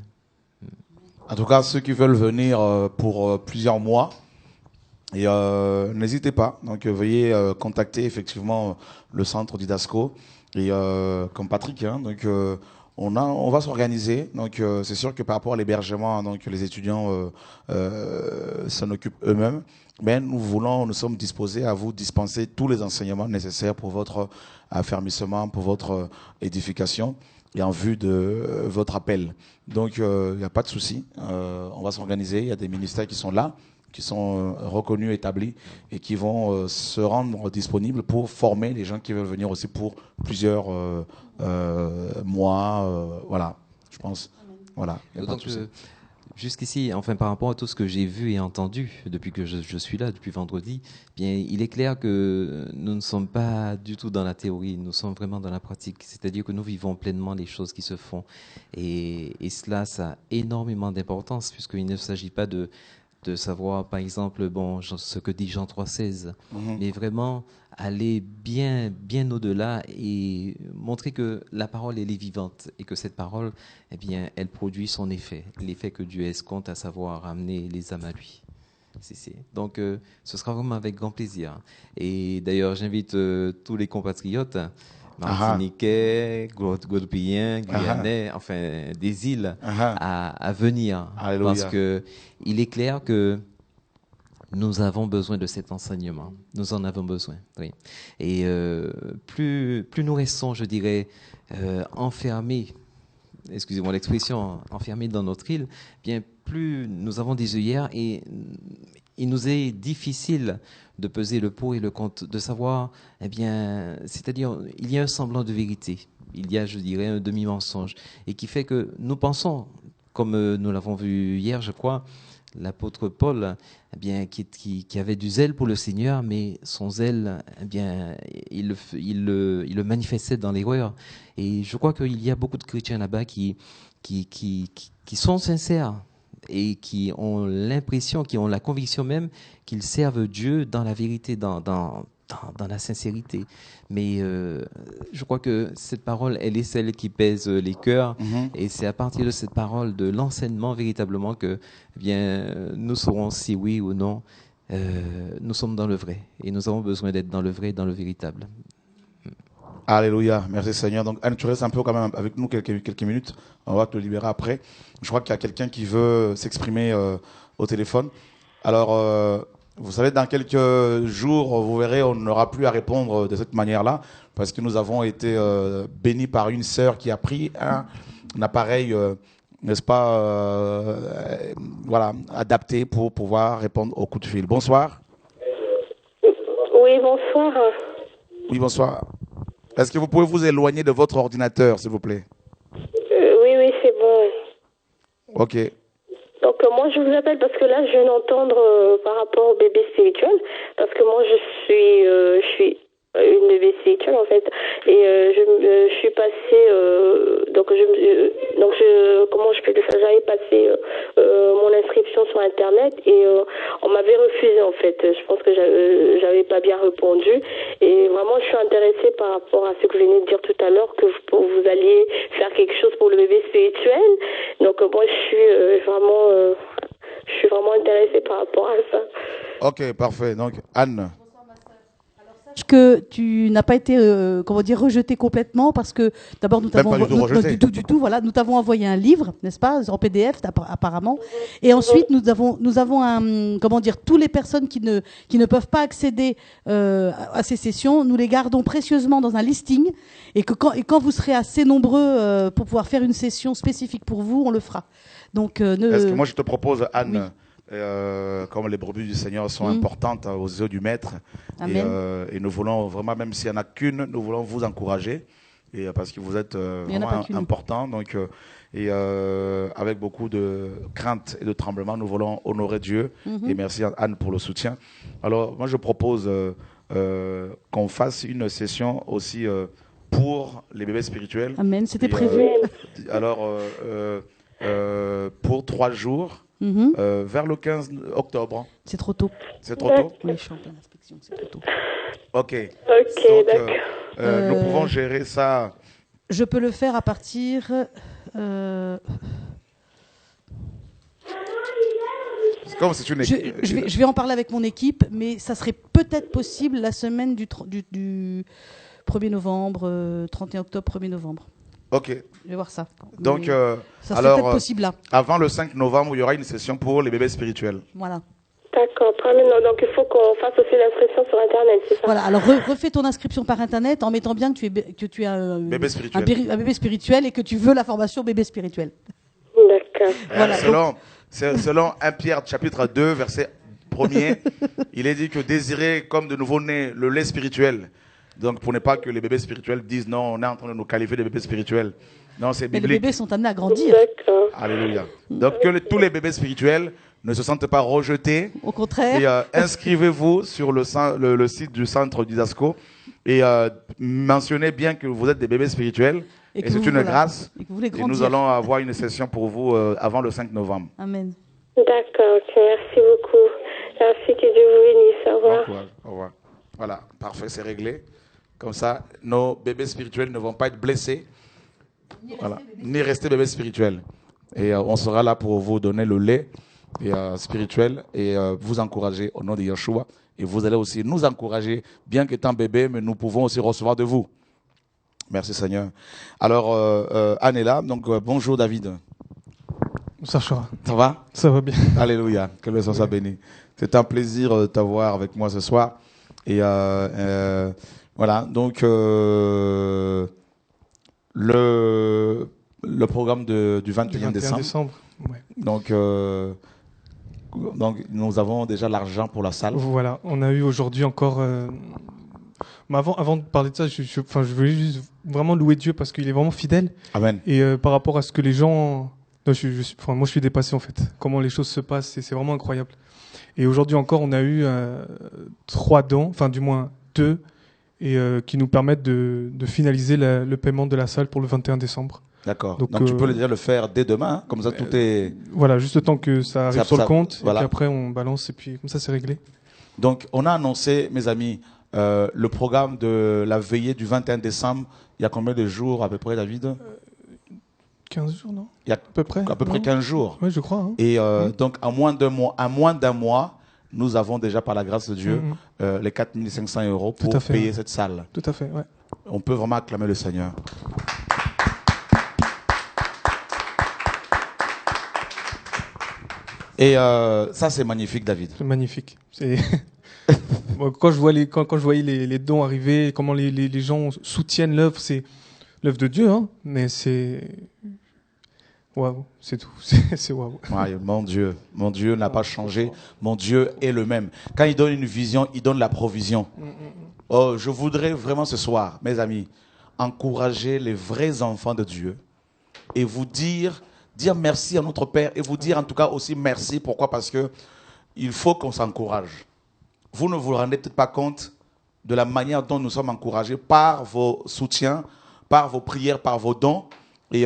S1: En tout cas, ceux qui veulent venir pour plusieurs mois, et n'hésitez pas. Donc veuillez contacter effectivement le centre Didasco et comme Patrick. Hein, donc on va s'organiser. Donc c'est sûr que par rapport à l'hébergement, donc les étudiants s'en occupent eux-mêmes. Mais nous sommes disposés à vous dispenser tous les enseignements nécessaires pour votre affermissement, pour votre édification et en vue de votre appel. Donc il n'y a pas de souci. On va s'organiser. Il y a des ministères qui sont là, qui sont reconnus, établis et qui vont se rendre disponibles pour former les gens qui veulent venir aussi pour plusieurs mois. Voilà, je pense. Voilà.
S4: Donc, jusqu'ici, enfin par rapport à tout ce que j'ai vu et entendu depuis que je suis là, depuis vendredi, bien, il est clair que nous ne sommes pas du tout dans la théorie, nous sommes vraiment dans la pratique. C'est-à-dire que nous vivons pleinement les choses qui se font. Et cela, ça a énormément d'importance puisqu'il ne s'agit pas de savoir, par exemple, ce que dit Jean 3,16, mais vraiment aller bien au-delà et montrer que la parole, elle est vivante et que cette parole, eh bien, elle produit son effet, l'effet que Dieu escompte, à savoir amener les âmes à lui. Donc, ce sera vraiment avec grand plaisir. Et d'ailleurs, j'invite tous les compatriotes, Martiniquais, Guadeloupéens, Guyanais, enfin des îles, à venir.
S1: Alléluia.
S4: Parce que il est clair que nous avons besoin de cet enseignement. Nous en avons besoin. Oui. Et plus nous restons, je dirais, enfermés, excusez-moi l'expression, enfermés dans notre île, bien plus nous avons des œillères et il nous est difficile de peser le pour et le contre, de savoir, eh bien, c'est-à-dire, il y a un semblant de vérité, il y a, je dirais, un demi-mensonge, et qui fait que nous pensons, comme nous l'avons vu hier, je crois, l'apôtre Paul, eh bien, qui avait du zèle pour le Seigneur, mais son zèle, eh bien, il le manifestait dans l'erreur. Et je crois qu'il y a beaucoup de chrétiens là-bas qui sont sincères et qui ont l'impression, qui ont la conviction même qu'ils servent Dieu dans la vérité, dans la sincérité. Mais je crois que cette parole, elle est celle qui pèse les cœurs. Et c'est à partir de cette parole, de l'enseignement véritablement que eh bien, nous saurons si oui ou non nous sommes dans le vrai. Et nous avons besoin d'être dans le vrai, dans le véritable.
S1: Alléluia, merci Seigneur. Donc Anne, tu restes un peu quand même avec nous quelques minutes. On va te libérer après. Je crois qu'il y a quelqu'un qui veut s'exprimer au téléphone. Alors, vous savez, dans quelques jours, vous verrez, on n'aura plus à répondre de cette manière-là, parce que nous avons été bénis par une sœur qui a pris un appareil, n'est-ce pas, voilà, adapté pour pouvoir répondre aux coups de fil. Bonsoir.
S5: Oui, bonsoir.
S1: Oui, bonsoir. Est-ce que vous pouvez vous éloigner de votre ordinateur, s'il vous plaît?
S5: Oui, c'est bon.
S1: Ok.
S5: Donc moi je vous appelle parce que là je viens d'entendre par rapport au bébé spirituel, parce que moi je suis une bébé spirituelle en fait, et je suis passée comment je peux le faire, j'avais passé mon inscription sur internet et on m'avait refusé en fait. Je pense que j'avais pas bien répondu, et vraiment je suis intéressée par rapport à ce que vous venez de dire tout à l'heure, que vous alliez faire quelque chose pour le bébé spirituel. Donc moi je suis vraiment intéressée par rapport à ça.
S1: Ok, parfait. Donc Anne.
S3: Que tu n'as pas été rejeté complètement, parce que d'abord nous t'avons du tout, voilà, nous t'avons envoyé un livre, n'est-ce pas, en PDF apparemment, et ensuite nous avons toutes les personnes qui ne peuvent pas accéder à ces sessions, nous les gardons précieusement dans un listing, et quand vous serez assez nombreux pour pouvoir faire une session spécifique pour vous, on le fera. Donc
S1: est-ce que moi je te propose, Anne, oui. Comme les brebis du Seigneur sont importantes aux yeux du Maître, et nous voulons vraiment, même s'il n'y en a qu'une, nous voulons vous encourager, et parce que vous êtes vraiment important, donc avec beaucoup de crainte et de tremblement, nous voulons honorer Dieu, et merci Anne pour le soutien. Alors moi je propose qu'on fasse une session aussi pour les bébés spirituels.
S3: Amen, c'était prévu.
S1: Alors pour 3 jours. vers le 15 octobre.
S3: C'est trop tôt.
S1: C'est trop tôt?
S3: Oui, je suis en pleine inspection, c'est trop tôt.
S1: Ok.
S5: Ok,
S1: Donc,
S5: d'accord.
S1: nous pouvons gérer ça.
S3: Je peux le faire à partir...
S1: C'est comme c'est une
S3: je vais en parler avec mon équipe, mais ça serait peut-être possible la semaine du 1er novembre, 31 octobre, 1er novembre.
S1: Ok.
S3: Je vais voir ça.
S1: Donc,
S3: ça serait peut-être possible là.
S1: Avant le 5 novembre, il y aura une session pour les bébés spirituels.
S3: Voilà.
S5: D'accord, très bien. Donc il faut qu'on fasse aussi l'inscription sur Internet, c'est ça?
S3: Voilà, alors refais ton inscription par Internet en mettant bien que tu es un
S1: Bébé spirituel.
S3: un bébé spirituel et que tu veux la formation bébé spirituel.
S5: D'accord.
S3: Voilà,
S1: Selon 1 Pierre chapitre 2, verset 1er, il est dit que désirer comme de nouveau-né le lait spirituel. Donc pour ne pas que les bébés spirituels disent non, on est en train de nous qualifier de bébés spirituels. Non, c'est
S3: Mais les
S1: biblique.
S3: bébés sont amenés à grandir.
S5: D'accord.
S1: Alléluia. Donc que tous les bébés spirituels ne se sentent pas rejetés.
S3: Au contraire.
S1: Et inscrivez-vous sur le site du centre d'Idasco et mentionnez bien que vous êtes des bébés spirituels. Et c'est une grâce.
S3: Et que vous voulez
S1: Et
S3: grandir.
S1: nous allons avoir une session pour vous avant le 5 novembre.
S3: Amen.
S5: D'accord, ok, merci beaucoup. Merci, que Dieu vous bénisse. Au revoir.
S1: Bon courage. Au revoir. Voilà, parfait, c'est réglé. Comme ça, nos bébés spirituels ne vont pas être blessés. Voilà. Ni rester bébés spirituels. Et on sera là pour vous donner le lait spirituel et vous encourager au nom de Yeshua. Et vous allez aussi nous encourager, bien qu'étant bébé, mais nous pouvons aussi recevoir de vous. Merci Seigneur. Alors, Anne est là. Donc, bonjour David.
S6: Sacha,
S1: Ça va?
S6: ça va bien.
S1: Alléluia. Que le Seigneur soit béni. C'est un plaisir de t'avoir avec moi ce soir. Et voilà. Donc, le programme du 21 décembre.
S6: Ouais.
S1: Donc, nous avons déjà l'argent pour la salle.
S6: Voilà, on a eu aujourd'hui encore... Mais avant de parler de ça, je voulais juste vraiment louer Dieu parce qu'il est vraiment fidèle.
S1: Amen.
S6: Et par rapport à ce que les gens... Non, moi, je suis dépassé en fait. Comment les choses se passent, c'est vraiment incroyable. Et aujourd'hui encore, on a eu 3 dons, enfin du moins 2, et qui nous permettent de finaliser le paiement de la salle pour le 21 décembre.
S1: D'accord. Donc tu peux déjà le faire dès demain, hein, comme ça tout est...
S6: Voilà, juste le temps que ça arrive sur le compte,
S1: voilà.
S6: Et puis après on balance, et puis comme ça c'est réglé.
S1: Donc on a annoncé, mes amis, le programme de la veillée du 21 décembre. Il y a combien de jours à peu près, David?
S6: 15 jours, non?
S1: Il y a
S6: à peu près
S1: 15 jours.
S6: Oui, je crois. Hein.
S1: Et donc, à moins d'un mois, nous avons déjà, par la grâce de Dieu, les 4 500 € pour payer cette salle.
S6: Tout à fait, ouais.
S1: On peut vraiment acclamer le Seigneur. Et ça, c'est magnifique, David.
S6: C'est magnifique. Bon, quand je voyais les dons arriver, comment les gens soutiennent l'œuvre, c'est l'œuvre de Dieu, hein, mais c'est... Waouh, c'est tout. C'est waouh.
S1: Ouais, mon Dieu n'a pas changé. Mon Dieu est le même. Quand il donne une vision, il donne la provision. Oh, je voudrais vraiment ce soir, mes amis, encourager les vrais enfants de Dieu et vous dire merci à notre Père et vous dire en tout cas aussi merci. Pourquoi? Parce que il faut qu'on s'encourage. Vous ne vous rendez peut-être pas compte de la manière dont nous sommes encouragés par vos soutiens, par vos prières, par vos dons. Et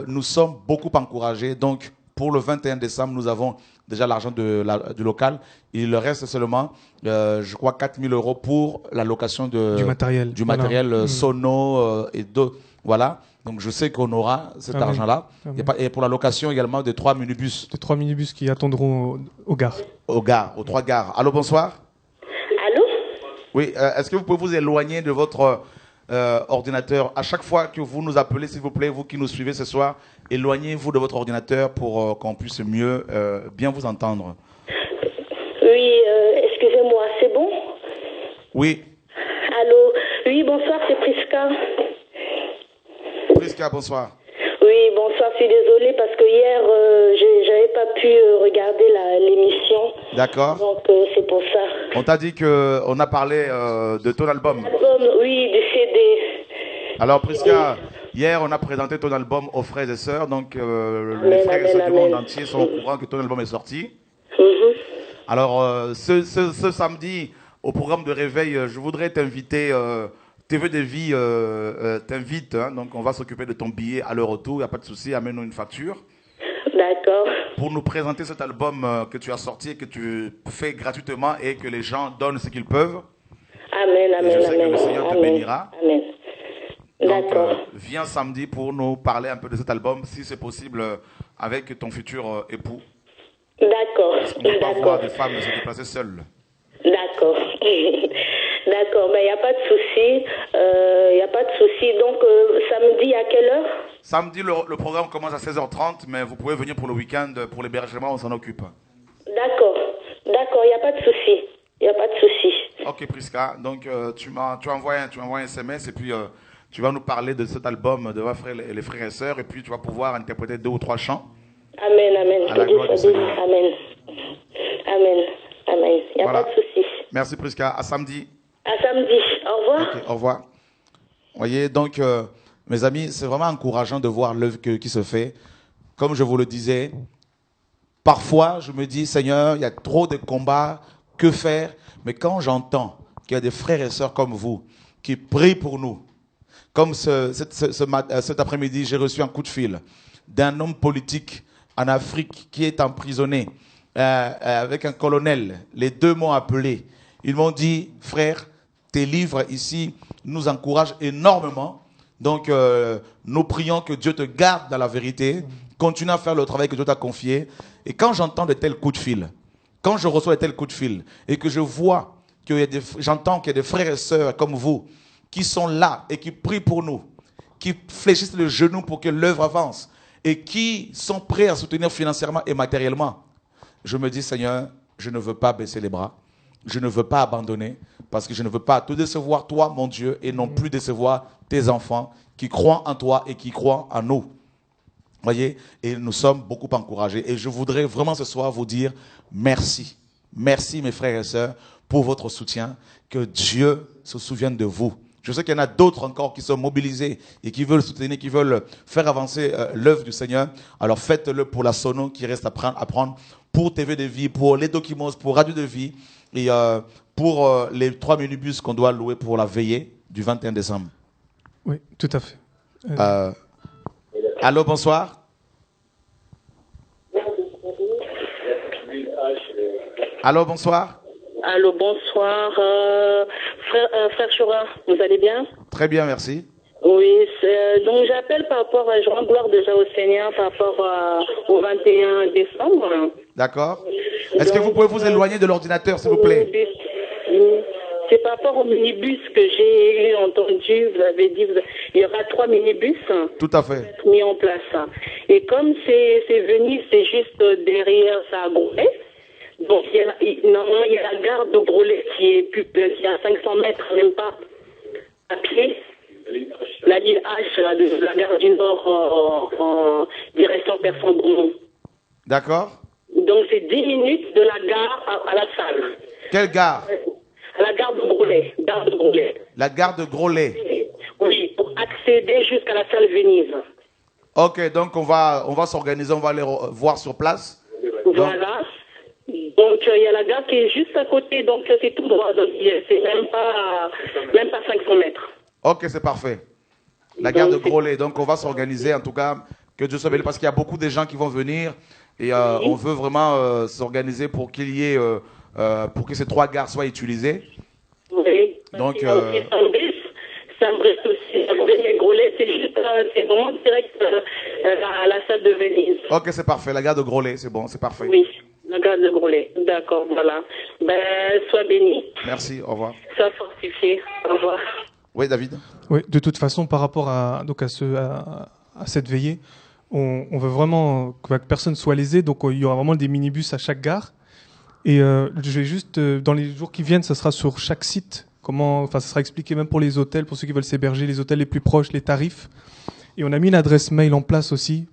S1: nous sommes beaucoup encouragés. Donc, pour le 21 décembre, nous avons déjà l'argent du local. Il reste seulement, je crois, 4 000 € pour la location du matériel sono et d'autres. Voilà. Donc, je sais qu'on aura cet argent-là. Et pour la location également de 3 minibus.
S6: De 3 minibus qui attendront aux gares.
S1: Aux 3 gares. Allô, bonsoir.
S5: Allô?
S1: Oui, est-ce que vous pouvez vous éloigner de votre... ordinateur. À chaque fois que vous nous appelez, s'il vous plaît, vous qui nous suivez ce soir, éloignez-vous de votre ordinateur pour qu'on puisse mieux bien vous entendre.
S5: Oui, excusez-moi, c'est bon?
S1: Oui.
S5: Allô? Oui, bonsoir, c'est Prisca.
S1: Prisca, bonsoir.
S5: Oui, bonsoir, je suis désolée parce que hier, j'avais pas pu regarder l'émission.
S1: D'accord.
S5: Donc, c'est pour ça.
S1: On t'a dit qu'on a parlé de ton album.
S5: Oui, du CD.
S1: Alors, Prisca, hier, on a présenté ton album aux frères et sœurs. Donc, les frères et sœurs du monde entier sont au courant que ton album est sorti. Alors, ce samedi, au programme de réveil, je voudrais t'inviter... TV de vie t'invite, hein, donc on va s'occuper de ton billet à leur retour, il n'y a pas de souci, amène-nous une facture.
S5: D'accord.
S1: pour nous présenter cet album que tu as sorti et que tu fais gratuitement et que les gens donnent ce qu'ils peuvent.
S5: Amen, amen,
S1: Et je sais
S5: amen.
S1: que le Seigneur te bénira.
S5: Amen.
S1: Donc,
S5: D'accord.
S1: viens samedi pour nous parler un peu de cet album, si c'est possible, avec ton futur époux.
S5: D'accord.
S1: Parce qu'on ne peut pas
S5: D'accord.
S1: voir des femmes se déplacer seules.
S5: D'accord. D'accord, mais il n'y a pas de souci. Il n'y a pas de souci. Donc, samedi, à quelle heure?
S1: Samedi, le programme commence à 16h30, mais vous pouvez venir pour le week-end, pour l'hébergement, on s'en occupe.
S5: D'accord. D'accord, il n'y a pas de souci. Il n'y a pas de souci.
S1: Ok, Prisca. Donc, tu m'as envoyé un SMS et puis tu vas nous parler de cet album de les frères et sœurs et puis tu vas pouvoir interpréter 2 ou 3 chants.
S5: Amen, amen.
S1: À la gloire du Seigneur.
S5: Amen. Amen. Amen. Il n'y a
S1: Voilà.
S5: pas de souci.
S1: Merci, Prisca. À samedi.
S5: À samedi. Au revoir.
S1: Ok, au revoir. Vous voyez, donc, mes amis, c'est vraiment encourageant de voir l'œuvre qui se fait. Comme je vous le disais, parfois, je me dis, Seigneur, il y a trop de combats, que faire? Mais quand j'entends qu'il y a des frères et sœurs comme vous qui prient pour nous, comme cet après-midi, j'ai reçu un coup de fil d'un homme politique en Afrique qui est emprisonné avec un colonel. Les deux m'ont appelé. Ils m'ont dit, frère, tes livres ici nous encouragent énormément. Donc, nous prions que Dieu te garde dans la vérité. Continue à faire le travail que Dieu t'a confié. Et quand j'entends de tels coups de fil, quand je reçois de tels coups de fil, et que je vois j'entends qu'il y a des frères et sœurs comme vous qui sont là et qui prient pour nous, qui fléchissent le genou pour que l'œuvre avance et qui sont prêts à soutenir financièrement et matériellement, je me dis, Seigneur, je ne veux pas baisser les bras. Je ne veux pas abandonner parce que je ne veux pas te décevoir, toi, mon Dieu, et non plus décevoir tes enfants qui croient en toi et qui croient en nous. Voyez, et nous sommes beaucoup encouragés. Et je voudrais vraiment ce soir vous dire merci. Merci, mes frères et sœurs, pour votre soutien. Que Dieu se souvienne de vous. Je sais qu'il y en a d'autres encore qui sont mobilisés et qui veulent soutenir, qui veulent faire avancer l'œuvre du Seigneur. Alors faites-le pour la Sono qui reste à prendre, pour TV de Vie, pour les Documos, pour Radio de Vie et pour les 3 minibus qu'on doit louer pour la veillée du 21 décembre.
S6: Oui, tout à fait.
S1: Allô, bonsoir. Allô, bonsoir.
S5: Allô, bonsoir. Frère Choura, vous allez bien?
S1: Très bien, merci.
S5: Oui, donc j'appelle par rapport à, je rends gloire déjà au Seigneur par rapport au 21 décembre.
S1: D'accord. Est-ce que vous pouvez vous éloigner de l'ordinateur, s'il vous plaît?
S5: C'est par rapport au minibus que j'ai entendu, vous avez dit, il y aura 3 minibus.
S1: Tout à fait.
S5: Mis en place. Et comme c'est venu, c'est juste derrière ça à Grolet. Donc normalement il y a la gare de Grolet qui est à 500 mètres, même pas à pied. La ligne H de la gare du Nord en direction Persan-Beaumont.
S1: D'accord.
S5: Donc c'est 10 minutes de la gare à la salle.
S1: Quelle gare?
S5: À la gare de Grolet. Gare de Grolet.
S1: La gare de Grolet.
S5: Oui, pour accéder jusqu'à la salle Venise.
S1: Ok, donc on va s'organiser, on va aller voir sur place.
S5: Voilà. Donc il y a la gare qui est juste à côté, donc c'est tout droit. Donc c'est même pas 500 mètres.
S1: Ok, c'est parfait. La gare de Grolet. Donc on va s'organiser, en tout cas, que Dieu soit béni, parce qu'il y a beaucoup de gens qui vont venir et on veut vraiment s'organiser pour qu'il y ait, pour que ces 3 gares soient utilisées.
S5: Oui.
S1: Donc,
S5: Saint-Brice aussi. Grolet, c'est vraiment direct à la salle de Venise.
S1: Ok, c'est parfait. La gare de Grolet, c'est bon, c'est parfait.
S5: Oui, la gare de Grolet. D'accord, voilà. Sois béni.
S1: Merci, au revoir.
S5: Sois fortifié. Au revoir.
S1: Oui, David.
S6: Oui, de toute façon, par rapport à cette veillée, on veut vraiment que personne soit lésé. Donc, il y aura vraiment des minibus à chaque gare. Et je vais juste, dans les jours qui viennent, ça sera sur chaque site. Ça sera expliqué même pour les hôtels, pour ceux qui veulent s'héberger, les hôtels les plus proches, les tarifs. Et on a mis une adresse mail en place aussi,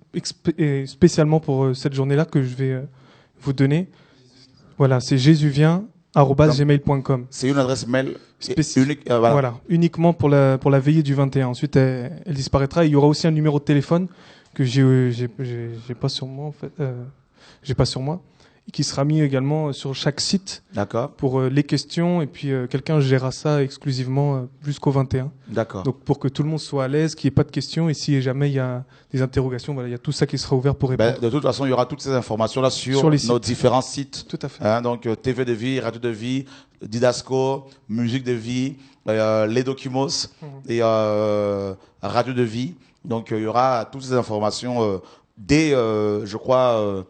S6: spécialement pour cette journée-là que je vais vous donner. Voilà, c'est jesuvien@gmail.com.
S1: C'est une adresse mail unique.
S6: Voilà, uniquement pour la veillée du 21. Ensuite, elle disparaîtra. Et il y aura aussi un numéro de téléphone que j'ai pas sur moi en fait. J'ai pas sur moi. qui sera mis également sur chaque site.
S1: D'accord.
S6: Pour les questions, et puis quelqu'un gérera ça exclusivement jusqu'au 21.
S1: D'accord.
S6: Donc pour que tout le monde soit à l'aise, qu'il n'y ait pas de questions, et si jamais il y a des interrogations, voilà, il y a tout ça qui sera ouvert pour répondre.
S1: De toute façon, il y aura toutes ces informations là sur
S6: les
S1: nos
S6: sites.
S1: différents sites.
S6: Tout à fait.
S1: Hein, donc TV de vie, Radio de vie, Didasco, Musique de vie, Les Documos et Radio de vie. Donc il y aura toutes ces informations dès, je crois,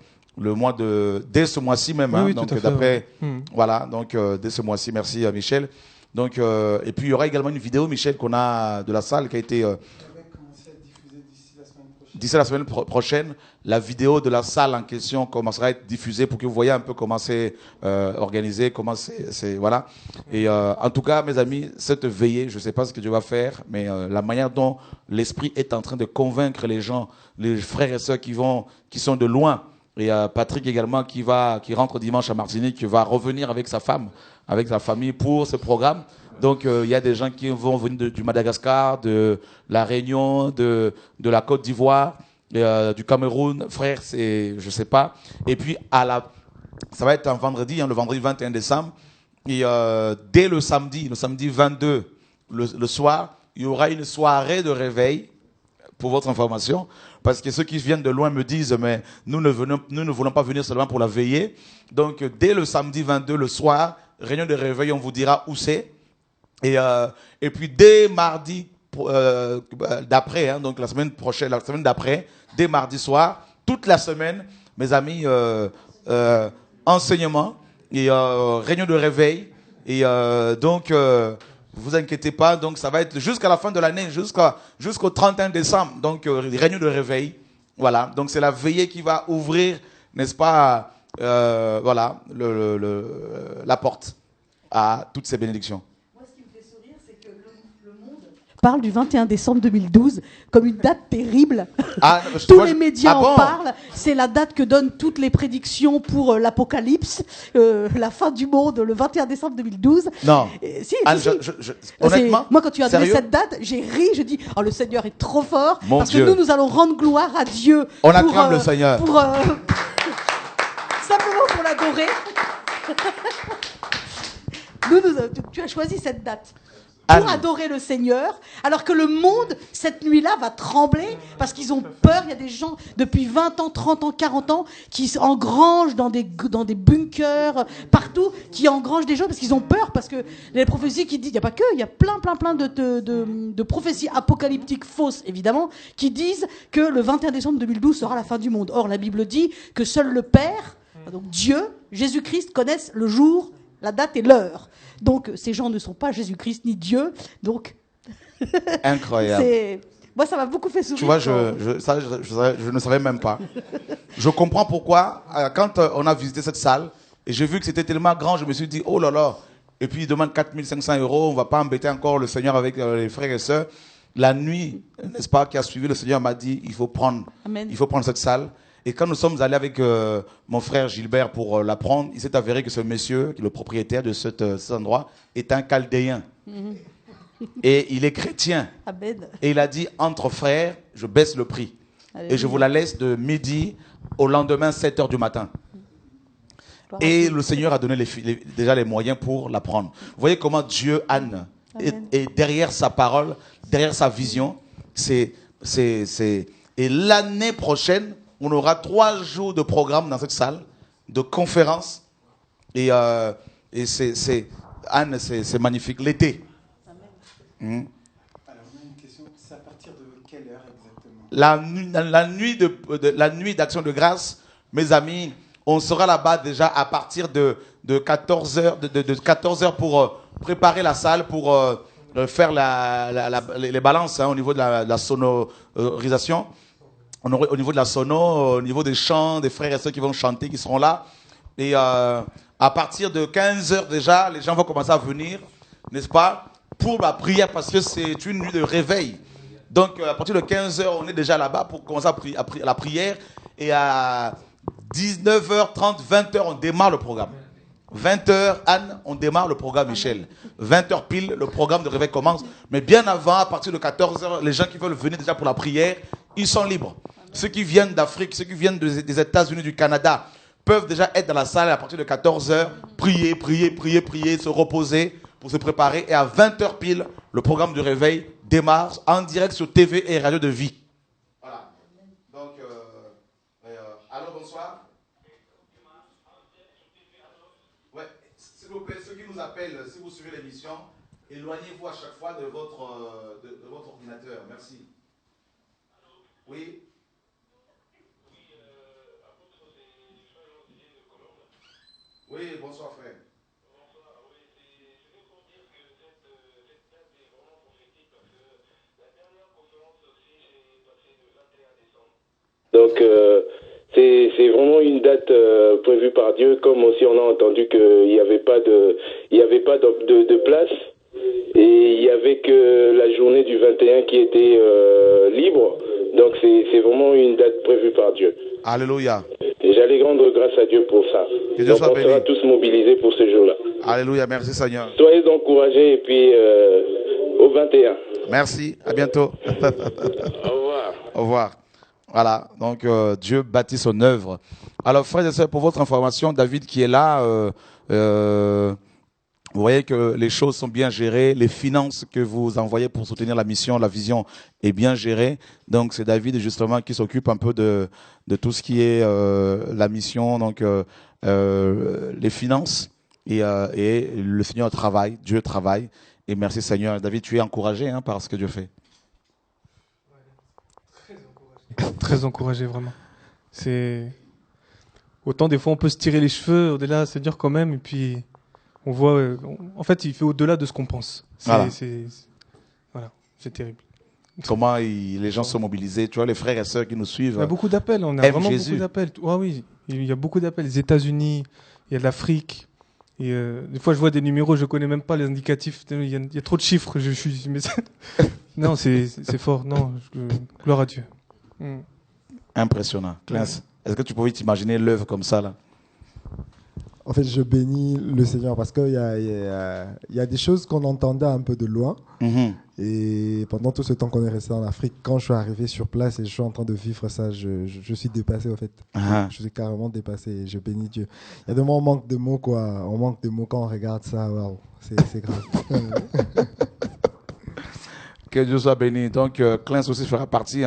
S1: dès ce mois-ci même.
S6: Oui,
S1: hein,
S6: oui,
S1: donc
S6: tout à fait,
S1: d'après,
S6: ouais.
S1: voilà, donc dès ce mois-ci. Merci Michel. Donc et puis il y aura également une vidéo, Michel, qu'on a de la salle qui a été d'ici la semaine prochaine. La vidéo de la salle en question commencera à être diffusée pour que vous voyez un peu comment c'est organisé, comment c'est voilà. Et en tout cas, mes amis, cette veillée, je ne sais pas ce que Dieu va faire, mais la manière dont l'Esprit est en train de convaincre les gens, les frères et sœurs qui sont de loin. Et Patrick également qui rentre dimanche à Martinique, qui va revenir avec sa femme, avec sa famille pour ce programme. Donc il y a des gens qui vont venir du Madagascar, de la Réunion, de la Côte d'Ivoire, du Cameroun. Frère, je sais pas. Et puis ça va être un vendredi, le vendredi 21 décembre. Et dès le samedi 22, le soir, il y aura une soirée de réveil. Pour votre information, parce que ceux qui viennent de loin me disent, mais nous ne voulons pas venir seulement pour la veillée. Donc, dès le samedi 22, le soir, réunion de réveil, on vous dira où c'est. Et puis, dès mardi d'après, hein, donc la semaine prochaine, la semaine d'après, dès mardi soir, toute la semaine, mes amis, enseignement et réunion de réveil. Et donc... vous inquiétez pas, donc ça va être jusqu'à la fin de l'année, jusqu'au 31 décembre, donc réunion de réveil. Voilà, donc c'est la veillée qui va ouvrir, n'est-ce pas, voilà, la porte à toutes ces bénédictions.
S3: Moi, ce qui me fait sourire, c'est que le monde parle du 21 décembre 2012 comme une date terrible.
S1: Ah,
S3: Tous les médias en parlent. C'est la date que donnent toutes les prédictions pour l'apocalypse, la fin du monde, le 21 décembre 2012.
S1: Non.
S3: Si,
S1: Anne,
S3: si.
S1: Honnêtement,
S3: moi, quand tu as donné
S1: sérieux
S3: cette date, j'ai ri. Je dis, oh, le Seigneur est trop fort.
S1: Mon
S3: parce
S1: Dieu.
S3: que nous allons rendre gloire à Dieu.
S1: On acclame le Seigneur.
S3: Simplement pour l'adorer. Tu as choisi cette date pour adorer le Seigneur, alors que le monde, cette nuit-là, va trembler parce qu'ils ont peur. Il y a des gens, depuis 20 ans, 30 ans, 40 ans, qui engrangent dans des bunkers, partout, qui engrangent des gens parce qu'ils ont peur, parce que les prophéties qui disent, il n'y a pas que, il y a plein de prophéties apocalyptiques fausses, évidemment, qui disent que le 21 décembre 2012 sera la fin du monde. Or, la Bible dit que seul le Père, donc Dieu, Jésus-Christ, connaissent le jour, la date et l'heure. Donc, ces gens ne sont pas Jésus-Christ ni Dieu. Donc,
S1: incroyable.
S3: Moi, ça m'a beaucoup fait sourire.
S1: Tu vois, je ne savais même pas. Je comprends pourquoi, quand on a visité cette salle, et j'ai vu que c'était tellement grand, je me suis dit, oh là là. Et puis, il demande 4 500 €, on ne va pas embêter encore le Seigneur avec les frères et sœurs. La nuit, n'est-ce pas, qui a suivi, le Seigneur m'a dit, il faut prendre cette salle. Et quand nous sommes allés avec mon frère Gilbert pour la prendre, il s'est avéré que ce monsieur, le propriétaire de cet endroit, est un chaldéen. Et il est chrétien.
S3: Amen.
S1: Et il a dit, entre frères, je baisse le prix. Alléluia. Et je vous la laisse de midi au lendemain, 7 h du matin. Et le Seigneur a donné déjà les moyens pour la prendre. Vous voyez comment Dieu, Anne, est derrière sa parole, derrière sa vision. Et l'année prochaine, on aura 3 jours de programme dans cette salle, de conférences. Et Anne, c'est magnifique. L'été.
S7: Alors, on a une question. C'est à partir de quelle heure exactement ?
S1: La nuit d'Action de grâce, mes amis, on sera là-bas déjà à partir de 14h, de 14h pour préparer la salle, pour faire les balances au niveau de la sonorisation. Au niveau de la sono, au niveau des chants, des frères et sœurs qui vont chanter, qui seront là. Et à partir de 15h déjà, les gens vont commencer à venir, n'est-ce pas, pour la prière, parce que c'est une nuit de réveil. Donc à partir de 15h, on est déjà là-bas pour commencer à la prière. Et à 19h30, 20h, on démarre le programme. 20h, Anne, on démarre le programme, Michel. 20h pile, le programme de réveil commence. Mais bien avant, à partir de 14h, les gens qui veulent venir déjà pour la prière, ils sont libres. Ceux qui viennent d'Afrique, ceux qui viennent des États-Unis, du Canada, peuvent déjà être dans la salle à partir de 14h, prier, se reposer pour se préparer. Et à 20h pile, le programme du réveil démarre en direct sur TV et Radio de Vie. Voilà. Donc, allô, bonsoir. Ouais, s'il vous plaît, ceux qui nous appellent, si vous suivez l'émission, éloignez-vous à chaque fois de votre ordinateur. Merci. Oui. Oui, bonsoir frère. Bonsoir, oui, c'est pour dire que cette date est vraiment prophétique parce que la dernière conférence aussi, j'ai passé le 21 décembre. Donc, c'est vraiment une date prévue par Dieu, comme aussi on a entendu qu'il n'y avait pas de place et il n'y avait que la journée du 21 qui était libre. Donc, c'est vraiment une date prévue par Dieu. Alléluia. Et j'allais rendre grâce à Dieu pour ça. Que Dieu soit béni. On sera tous mobilisés pour ce jour-là. Alléluia, merci Seigneur. Soyez encouragés et puis au 21. Merci, à bientôt. Au revoir. Au revoir. Voilà, donc Dieu bâtit son œuvre. Alors frères et sœurs, pour votre information, David qui est là, vous voyez que les choses sont bien gérées, les finances que vous envoyez pour soutenir la mission, la vision est bien gérée. Donc c'est David justement qui s'occupe un peu de tout ce qui est la mission, donc les finances et le Seigneur travaille, Dieu travaille. Et merci Seigneur. David, tu es encouragé par ce que Dieu fait.
S6: Très encouragé, vraiment. C'est autant des fois on peut se tirer les cheveux, au-delà c'est dur quand même, et puis on voit, en fait il fait au-delà de ce qu'on pense. Voilà, c'est terrible.
S1: Comment les gens sont mobilisés, tu vois, les frères et sœurs qui nous suivent.
S6: Il y a beaucoup d'appels, on a vraiment beaucoup d'appels. Ah oui, il y a beaucoup d'appels. Les États-Unis, il y a de l'Afrique. Et des fois, je vois des numéros, je connais même pas les indicatifs. Il y a trop de chiffres. Non, c'est fort. Non, gloire à Dieu.
S1: Impressionnant. Classe. Est-ce que tu pouvais t'imaginer l'œuvre comme ça là?
S8: En fait, je bénis le Seigneur parce qu'il y a des choses qu'on entendait un peu de loin. Mm-hmm. Et pendant tout ce temps qu'on est resté en Afrique, quand je suis arrivé sur place et je suis en train de vivre ça, je suis dépassé en fait. Uh-huh. Je suis carrément dépassé et je bénis Dieu. Il y a des moments où on manque de mots, quoi. On manque de mots quand on regarde ça. Waouh, c'est grave.
S1: Que Dieu soit béni. Donc, Clins aussi fera partie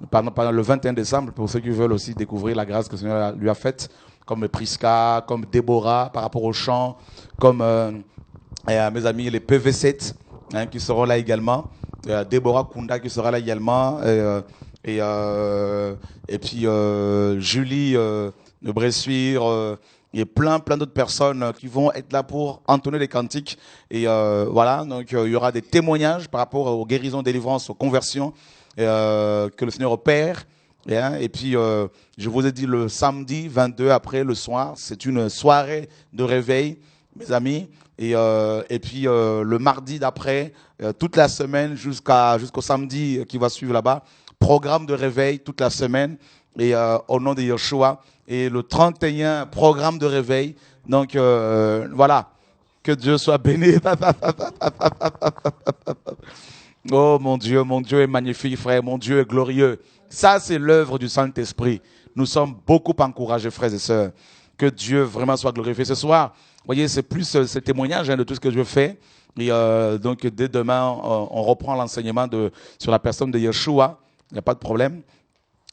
S1: pendant le 21 décembre, pour ceux qui veulent aussi découvrir la grâce que le Seigneur lui a faite, comme Prisca, comme Déborah par rapport au chant, comme mes amis les PV7 qui seront là également, Déborah Kunda qui sera là également, et puis Julie de Bressuire, et plein d'autres personnes qui vont être là pour entonner les cantiques. Et voilà, donc il y aura des témoignages par rapport aux guérisons, délivrances, aux conversions que le Seigneur opère. Et puis, je vous ai dit le samedi 22 après le soir, c'est une soirée de réveil, mes amis. Et puis le mardi d'après, toute la semaine jusqu'au samedi qui va suivre là-bas, programme de réveil toute la semaine. Et au nom de Yeshua. Et le 31, programme de réveil. Donc voilà, que Dieu soit béni. Oh mon Dieu est magnifique, frère. Mon Dieu est glorieux. Ça, c'est l'œuvre du Saint-Esprit. Nous sommes beaucoup encouragés, frères et sœurs. Que Dieu vraiment soit glorifié. Ce soir, vous voyez, c'est plus ce témoignage de tout ce que Dieu fait. Et donc, dès demain, on reprend l'enseignement sur la personne de Yeshua. Il n'y a pas de problème.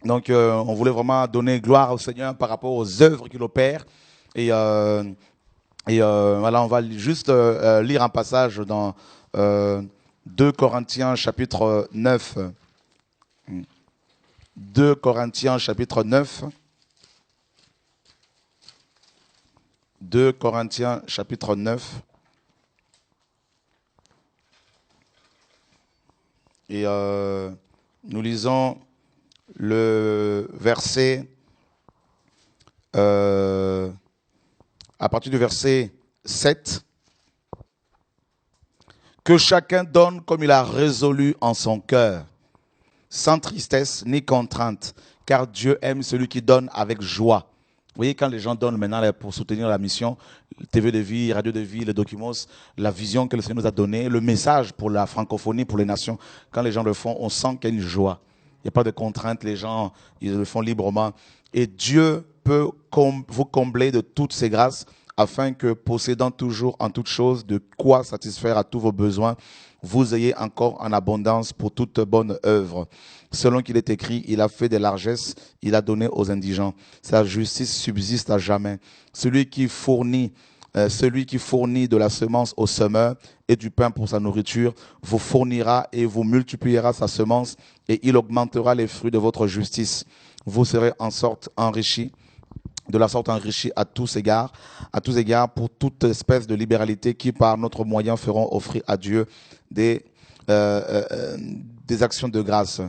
S1: Donc, on voulait vraiment donner gloire au Seigneur par rapport aux œuvres qu'il opère. Et voilà, on va juste lire un passage dans 2 Corinthiens chapitre 9. 2 Corinthiens chapitre 9. 2 Corinthiens chapitre 9. Et nous lisons le verset, à partir du verset 7. Que chacun donne comme il a résolu en son cœur, sans tristesse ni contrainte, car Dieu aime celui qui donne avec joie. Vous voyez, quand les gens donnent maintenant pour soutenir la mission, TV de vie, Radio de vie, les Documos, la vision que le Seigneur nous a donnée, le message pour la francophonie, pour les nations, quand les gens le font, on sent qu'il y a une joie. Il n'y a pas de contrainte, les gens ils le font librement. Et Dieu peut peut vous combler de toutes ces grâces, afin que, possédant toujours en toutes choses de quoi satisfaire à tous vos besoins, vous ayez encore en abondance pour toute bonne œuvre. Selon qu'il est écrit, il a fait des largesses, il a donné aux indigents. Sa justice subsiste à jamais. Celui qui fournit de la semence au semeur et du pain pour sa nourriture, vous fournira et vous multipliera sa semence, et il augmentera les fruits de votre justice. Vous serez de la sorte enrichis à tous égards pour toute espèce de libéralité qui par notre moyen feront offrir à Dieu des actions de grâce.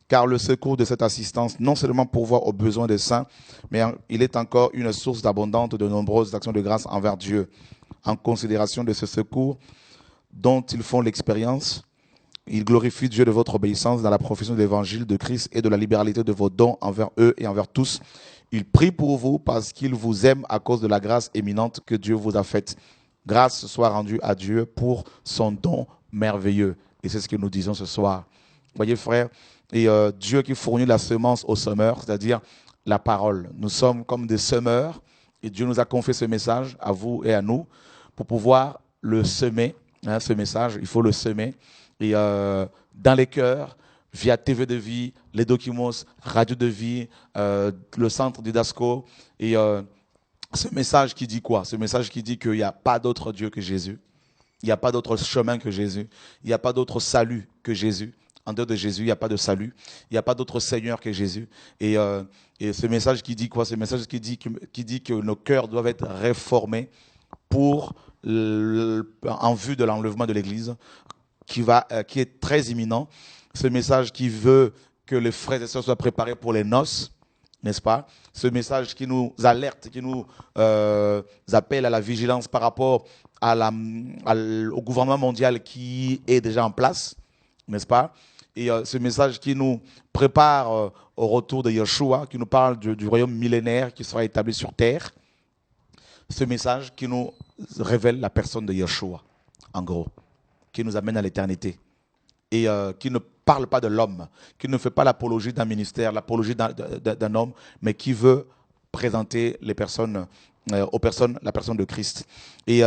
S1: Car le secours de cette assistance, non seulement pourvoit aux besoins des saints, mais il est encore une source d'abondante de nombreuses actions de grâce envers Dieu. En considération de ce secours dont ils font l'expérience, ils glorifient Dieu de votre obéissance dans la profession de l'évangile de Christ et de la libéralité de vos dons envers eux et envers tous. Ils prient pour vous parce qu'ils vous aiment à cause de la grâce éminente que Dieu vous a faite. Grâce soit rendue à Dieu pour son don merveilleux. Et c'est ce que nous disons ce soir. Voyez, frères, et Dieu qui fournit la semence aux semeurs, c'est-à-dire la parole. Nous sommes comme des semeurs et Dieu nous a confié ce message à vous et à nous pour pouvoir le semer. Ce message, il faut le semer. Et dans les cœurs, via TV de Vie, les Dokimos, Radio de Vie, le centre Didasco. Et ce message qui dit quoi? Ce message qui dit qu'il n'y a pas d'autre Dieu que Jésus. Il n'y a pas d'autre chemin que Jésus. Il n'y a pas d'autre salut que Jésus. En dehors de Jésus, il n'y a pas de salut. Il n'y a pas d'autre Seigneur que Jésus. Et ce message qui dit quoi? Ce message qui dit que nos cœurs doivent être réformés en vue de l'enlèvement de l'Église, qui est très imminent. Ce message qui veut que les frères et sœurs soient préparés pour les noces, n'est-ce pas? Ce message qui nous alerte, qui nous appelle à la vigilance par rapport au gouvernement mondial qui est déjà en place, n'est-ce pas? Et ce message qui nous prépare au retour de Yeshua, qui nous parle du royaume millénaire qui sera établi sur terre. Ce message qui nous révèle la personne de Yeshua, en gros, qui nous amène à l'éternité. Et qui ne parle pas de l'homme, qui ne fait pas l'apologie d'un ministère, l'apologie d'un homme, mais qui veut présenter les personnes, aux personnes la personne de Christ. Et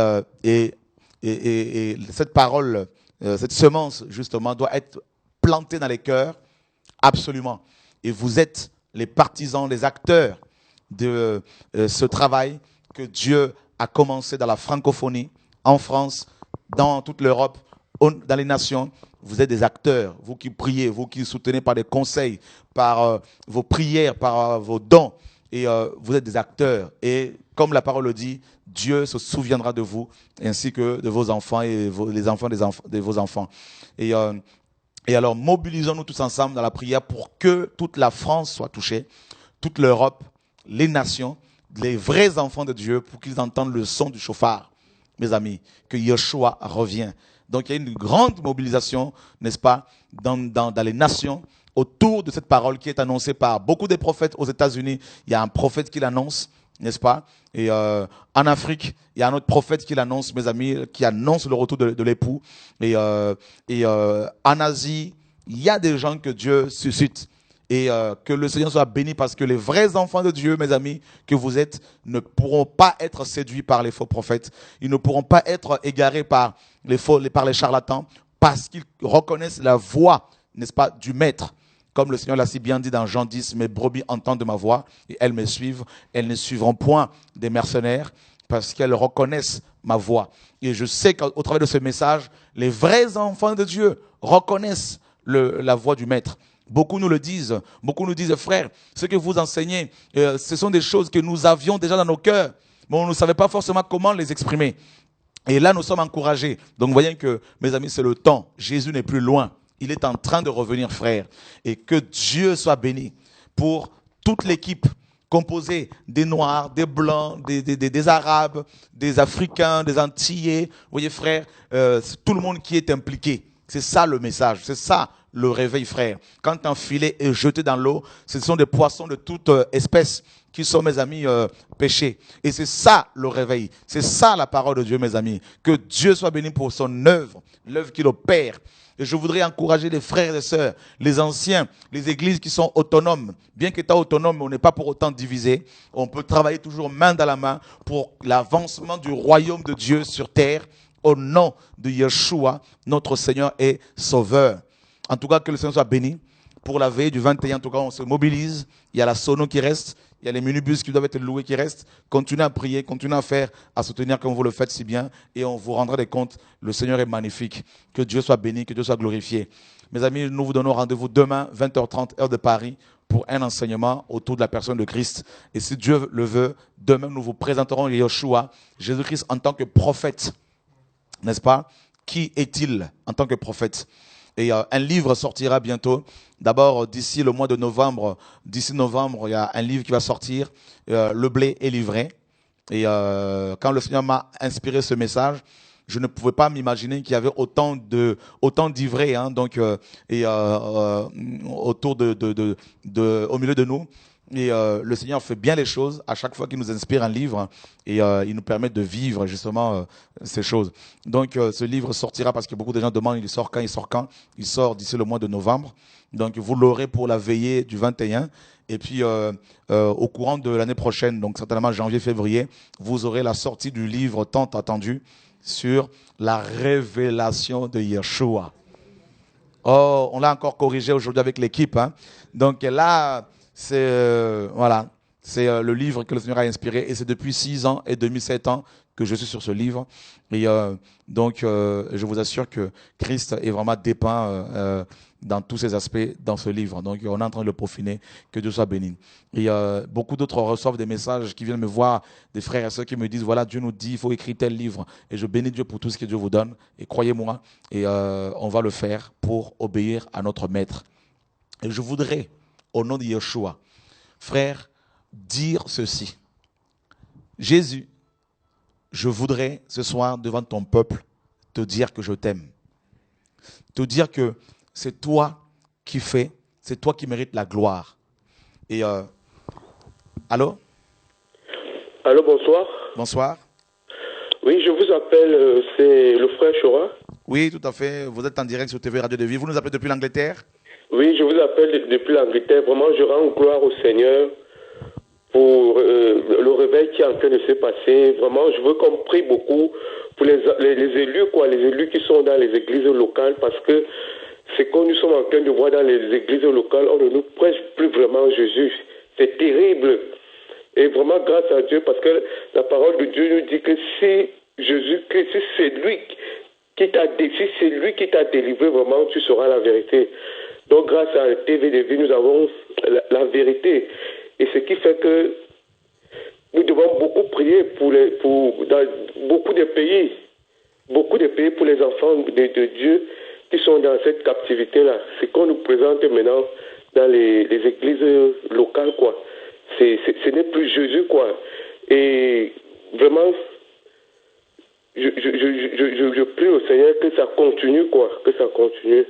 S1: cette parole, cette semence, justement, doit être plantée dans les cœurs, absolument. Et vous êtes les partisans, les acteurs de ce travail que Dieu a commencé dans la francophonie, en France, dans toute l'Europe, dans les nations. Vous êtes des acteurs, vous qui priez, vous qui soutenez par des conseils, par vos prières, par vos dons. Et vous êtes des acteurs. Et comme la parole le dit, Dieu se souviendra de vous, ainsi que de vos enfants et les enfants de vos enfants. Et alors, mobilisons-nous tous ensemble dans la prière pour que toute la France soit touchée, toute l'Europe, les nations, les vrais enfants de Dieu, pour qu'ils entendent le son du chauffard, mes amis, que Yeshua revient. Donc, il y a une grande mobilisation, n'est-ce pas, dans les nations, autour de cette parole qui est annoncée par beaucoup de prophètes aux États-Unis. Il y a un prophète qui l'annonce, n'est-ce pas? Et en Afrique, il y a un autre prophète qui l'annonce, mes amis, qui annonce le retour de l'époux. Et en Asie, il y a des gens que Dieu suscite. Et que le Seigneur soit béni, parce que les vrais enfants de Dieu, mes amis, que vous êtes, ne pourront pas être séduits par les faux prophètes. Ils ne pourront pas être égarés par les charlatans, parce qu'ils reconnaissent la voix, n'est-ce pas, du Maître. Comme le Seigneur l'a si bien dit dans Jean 10, « Mes brebis entendent ma voix et elles me suivent. Elles ne suivront point des mercenaires parce qu'elles reconnaissent ma voix. » Et je sais qu'au travers de ce message, les vrais enfants de Dieu reconnaissent la voix du Maître. Beaucoup nous le disent. Beaucoup nous disent, frère, ce que vous enseignez, ce sont des choses que nous avions déjà dans nos cœurs, mais on ne savait pas forcément comment les exprimer. Et là, nous sommes encouragés. Donc, vous voyez que, mes amis, c'est le temps. Jésus n'est plus loin. Il est en train de revenir, frère. Et que Dieu soit béni pour toute l'équipe composée des Noirs, des Blancs, des Arabes, des Africains, des Antillais. Vous voyez, frère, c'est tout le monde qui est impliqué. C'est ça le message. C'est ça le réveil, frère. Quand un filet est jeté dans l'eau, ce sont des poissons de toute espèce qui sont, mes amis, péchés. Et c'est ça le réveil. C'est ça la parole de Dieu, mes amis. Que Dieu soit béni pour son œuvre, l'œuvre qu'il opère. Et je voudrais encourager les frères et sœurs, les anciens, les églises qui sont autonomes. Bien qu'étant autonome, on n'est pas pour autant divisé. On peut travailler toujours main dans la main pour l'avancement du royaume de Dieu sur terre au nom de Yeshua, notre Seigneur et Sauveur. En tout cas, que le Seigneur soit béni. Pour la veille du 21, en tout cas, on se mobilise. Il y a la sono qui reste. Il y a les minibus qui doivent être loués qui restent. Continuez à prier, continuez à faire, à soutenir comme vous le faites si bien. Et on vous rendra des comptes. Le Seigneur est magnifique. Que Dieu soit béni, que Dieu soit glorifié. Mes amis, nous vous donnons rendez-vous demain, 20h30, heure de Paris, pour un enseignement autour de la personne de Christ. Et si Dieu le veut, demain, nous vous présenterons Yeshua, Jésus-Christ en tant que prophète. N'est-ce pas? Qui est-il en tant que prophète? Et un livre sortira bientôt. D'abord, d'ici le mois de novembre, d'ici novembre, il y a un livre qui va sortir. Le blé est livré. Et quand le Seigneur m'a inspiré ce message, je ne pouvais pas m'imaginer qu'il y avait autant d'ivrés, hein, donc autour au milieu de nous. Et le Seigneur fait bien les choses à chaque fois qu'il nous inspire un livre et il nous permet de vivre justement ces choses. Donc ce livre sortira parce que beaucoup de gens demandent il sort quand, il sort quand. Il sort d'ici le mois de novembre. Donc vous l'aurez pour la veillée du 21 et puis au courant de l'année prochaine, donc certainement janvier-février, vous aurez la sortie du livre tant attendu sur la révélation de Yeshua. Oh, on l'a encore corrigé aujourd'hui avec l'équipe, hein. Donc là, c'est voilà, c'est le livre que le Seigneur a inspiré et c'est depuis 6 ans et demi, 7 ans que je suis sur ce livre. Et donc, je vous assure que Christ est vraiment dépeint dans tous ses aspects dans ce livre. Donc, on est en train de le peaufiner. Que Dieu soit béni. Et beaucoup d'autres reçoivent des messages qui viennent me voir, des frères et sœurs qui me disent, voilà, Dieu nous dit, il faut écrire tel livre. Et je bénis Dieu pour tout ce que Dieu vous donne. Et croyez-moi, et on va le faire pour obéir à notre Maître. Et je voudrais, au nom de Yeshua, frère, dire ceci. Jésus, je voudrais ce soir devant ton peuple te dire que je t'aime. Te dire que c'est toi qui fais, c'est toi qui mérites la gloire. Et allô?
S9: Allô, bonsoir.
S1: Bonsoir.
S9: Oui, je vous appelle, c'est le frère Chora.
S1: Oui, tout à fait. Vous êtes en direct sur TV Radio de Vie. Vous nous appelez depuis l'Angleterre?
S9: Oui, je vous appelle depuis l'Angleterre. Vraiment, je rends gloire au Seigneur pour le réveil qui est en train de se passer. Vraiment, je veux qu'on prie beaucoup pour les élus, quoi, les élus qui sont dans les églises locales, parce que c'est que nous sommes en train de voir dans les églises locales, on ne nous prêche plus vraiment Jésus. C'est terrible. Et vraiment, grâce à Dieu, parce que la parole de Dieu nous dit que si Jésus-Christ, si c'est lui qui t'a délivré, vraiment, tu sauras la vérité. Donc, grâce à TV de Vie, nous avons la vérité. Et ce qui fait que nous devons beaucoup prier dans beaucoup de pays pour les enfants de Dieu qui sont dans cette captivité-là. C'est qu'on nous présente maintenant dans les églises locales, quoi. Ce n'est plus Jésus, quoi. Et vraiment, je prie au Seigneur que ça continue, quoi. Que ça continue.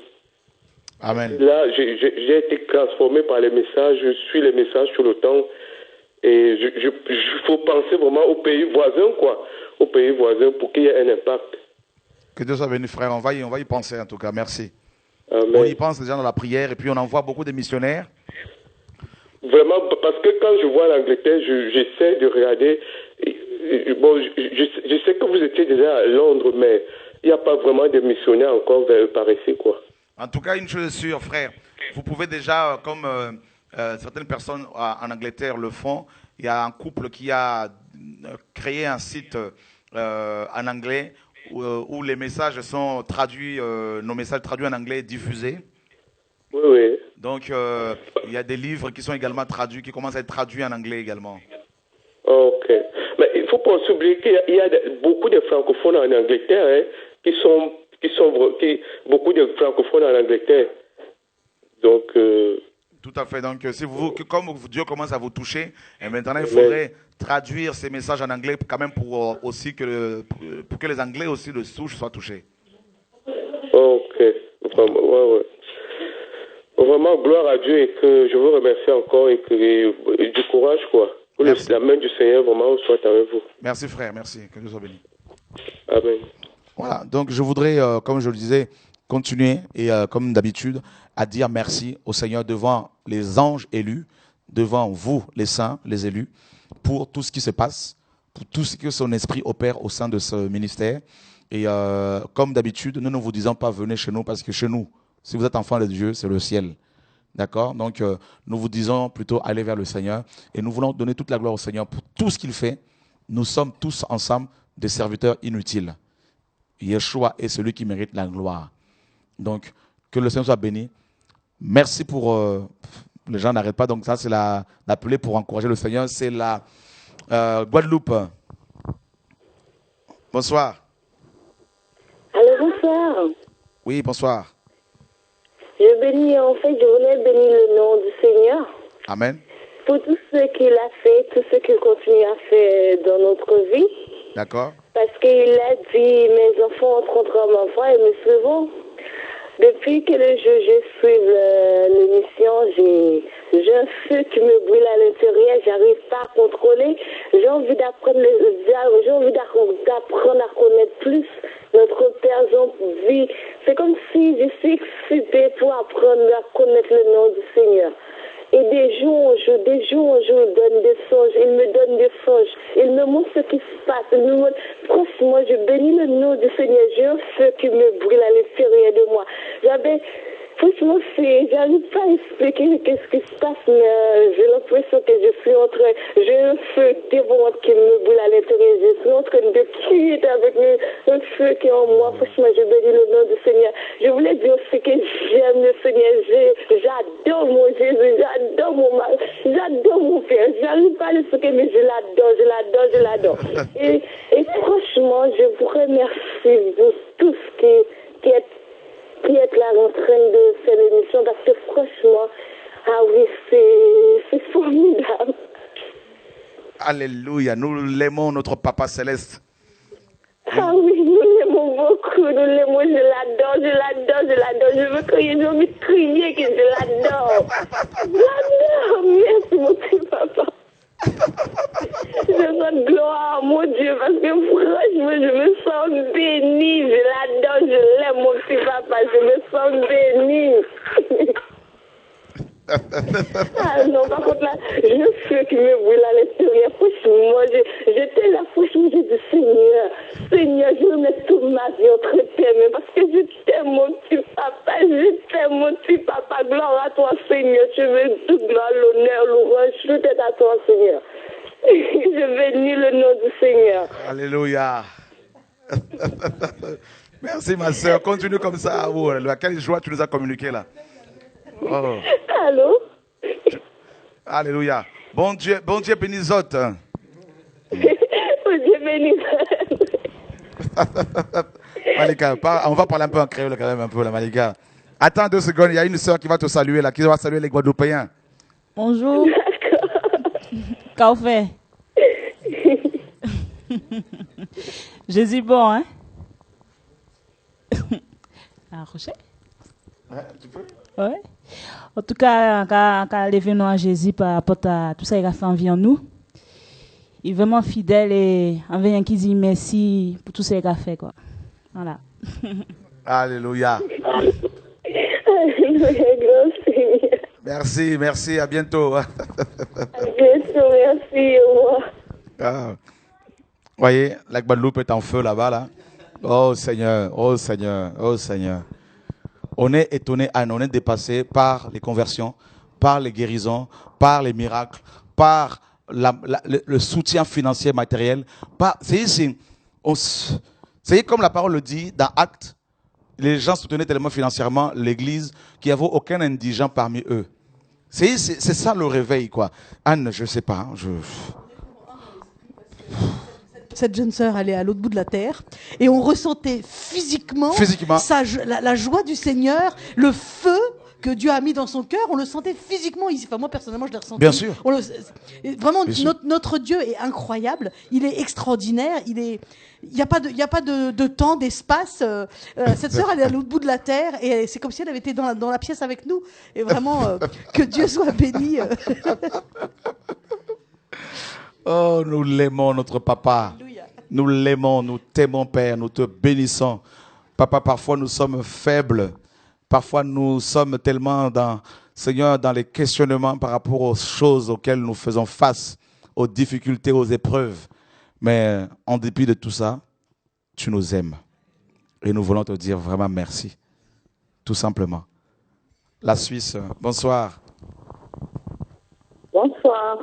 S1: Amen.
S9: Là, j'ai été transformé par les messages. Je suis les messages tout le temps. Et il faut penser vraiment aux pays voisins, quoi. Aux pays voisins pour qu'il y ait un impact.
S1: Que Dieu soit béni, frère. On va y penser, en tout cas. Merci.
S9: Amen.
S1: On y pense déjà dans la prière et puis on envoie beaucoup de missionnaires.
S9: Vraiment, parce que quand je vois l'Angleterre, j'essaie de regarder. Bon, je sais que vous étiez déjà à Londres, mais il n'y a pas vraiment de missionnaires encore par ici, quoi.
S1: En tout cas, une chose est sûre, frère. Vous pouvez déjà, comme certaines personnes en Angleterre le font, il y a un couple qui a créé un site en anglais où les messages sont traduits, nos messages traduits en anglais diffusés.
S9: Oui, oui.
S1: Donc, il y a des livres qui sont également traduits, qui commencent à être traduits en anglais également.
S9: Ok. Mais il ne faut pas s'oublier qu'il y a beaucoup de francophones en Angleterre, hein, beaucoup de francophones en Angleterre. Donc...
S1: Tout à fait. Donc, si comme Dieu commence à vous toucher, et maintenant il faudrait traduire ces messages en anglais quand même pour que les Anglais aussi de souche soient touchés.
S9: Ok. Vraiment, ouais. Vraiment, gloire à Dieu et que je vous remercie encore et du courage, quoi. Que la main du Seigneur vraiment soit avec vous.
S1: Merci frère, merci. Que Dieu soit béni.
S9: Amen.
S1: Voilà, donc je voudrais, comme je le disais, continuer et comme d'habitude, à dire merci au Seigneur devant les anges élus, devant vous, les saints, les élus, pour tout ce qui se passe, pour tout ce que son esprit opère au sein de ce ministère. Et comme d'habitude, nous ne vous disons pas venez chez nous, parce que chez nous, si vous êtes enfant de Dieu, c'est le ciel. D'accord? Donc nous vous disons plutôt aller vers le Seigneur et nous voulons donner toute la gloire au Seigneur pour tout ce qu'il fait. Nous sommes tous ensemble des serviteurs inutiles. Yeshua est celui qui mérite la gloire. Donc, que le Seigneur soit béni. Merci pour... les gens n'arrêtent pas, donc ça c'est l'appelé pour encourager le Seigneur. C'est la Guadeloupe. Bonsoir.
S5: Allô, bonsoir.
S1: Oui, bonsoir.
S5: Je bénis, en fait, je voulais bénir le nom du Seigneur.
S1: Amen.
S5: Pour tout ce qu'il a fait, tout ce qu'il continue à faire dans notre vie.
S1: D'accord.
S5: Parce qu'il a dit, mes enfants rencontreront ma foi et me suivront. Depuis que je suis l'émission, j'ai un feu qui me brûle à l'intérieur, j'arrive pas à contrôler. J'ai envie d'apprendre à connaître plus notre Père Jean-Vie. C'est comme si je suis excitée pour apprendre à connaître le nom du Seigneur. Et des jours en jour, il donne des songes, il me donne des songes, il me montre ce qui se passe, il me montre, franchement, je bénis le nom du Seigneur, j'ai un feu qui me brûle à l'intérieur de moi. Franchement, j'arrive pas à expliquer qu'est-ce qui se passe, mais j'ai l'impression que je suis en train, j'ai un feu dévorant qui me brûle à l'intérieur, je suis en train de crier avec un feu qui est en moi. Franchement, je bénis le nom du Seigneur. Je voulais dire aussi que j'aime le Seigneur, j'adore mon Jésus, j'adore mon mari, j'adore mon Père. J'arrive pas à l'expliquer, mais je l'adore. Et franchement, je vous remercie pour tout ce qui est là en train de faire l'émission, parce que franchement, ah oui, c'est formidable.
S1: Alléluia, nous l'aimons, notre Papa Céleste.
S5: Ah oui, nous l'aimons beaucoup, nous l'aimons, je l'adore. Je veux crier, j'ai envie de crier que je l'adore. Merci mon petit papa. Je rends gloire à mon Dieu parce que franchement, je me sens bénie. Je l'adore, je l'aime, mon petit papa. Je me sens bénie. Ah non, par contre là, j'ai un feu qui me brûle à l'intérieur. Franchement, j'étais là, franchement, j'ai dit Seigneur, je remets toute ma vie entre tes mains parce que je t'aime, mon petit papa, gloire à toi, Seigneur. Tu veux toute gloire, l'honneur, l'ouvrage, tout est à toi, Seigneur. Je bénis le nom du Seigneur.
S1: Alléluia. Merci ma soeur, continue comme ça. Oh, quelle joie tu nous as communiqué là. Oh.
S5: Allô?
S1: Alléluia. Bon Dieu bénisote.
S5: Bon Dieu bénisote.
S1: Malika, on va parler un peu en créole quand même, un peu là, Malika. Attends 2 secondes, il y a une soeur qui va te saluer là, qui va saluer les Guadeloupéens.
S10: Bonjour. Qu'est-ce qu'on fait? Jésus bon, hein? Rocher?
S1: Ouais, tu peux?
S10: Ouais. En tout cas, quand l'événement à Jésus par rapport à tout ça, il a fait envie en nous. Il est vraiment fidèle et envers qui dit merci pour tout ça qu'il a fait, quoi. Voilà.
S1: Alléluia. Merci, à bientôt.
S5: À bientôt, merci, au revoir.
S1: Ah. Voyez, la Guadeloupe est en feu là-bas, là. Oh Seigneur. On est étonné, on est dépassé par les conversions, par les guérisons, par les miracles, par le soutien financier matériel. C'est comme la parole le dit dans Actes, les gens soutenaient tellement financièrement l'Église qu'il n'y avait aucun indigent parmi eux. C'est ça le réveil, quoi. Anne, je ne sais pas.
S3: Cette jeune sœur, elle est à l'autre bout de la terre. Et on ressentait physiquement. La joie du Seigneur, le feu que Dieu a mis dans son cœur, on le sentait physiquement ici. Enfin, moi, personnellement, je l'ai ressenti.
S1: Bien sûr.
S3: Vraiment, notre Dieu est incroyable. Il est extraordinaire. Il n'y a pas de temps, d'espace. Cette sœur, elle est à l'autre bout de la terre. Et c'est comme si elle avait été dans la pièce avec nous. Et vraiment, que Dieu soit béni.
S1: Oh, nous l'aimons, notre papa. Nous l'aimons, nous t'aimons, Père, nous te bénissons. Papa, parfois nous sommes faibles. Parfois nous sommes tellement Seigneur, dans les questionnements par rapport aux choses auxquelles nous faisons face, aux difficultés, aux épreuves. Mais en dépit de tout ça, tu nous aimes. Et nous voulons te dire vraiment merci. Tout simplement. La Suisse, bonsoir.
S11: Bonsoir.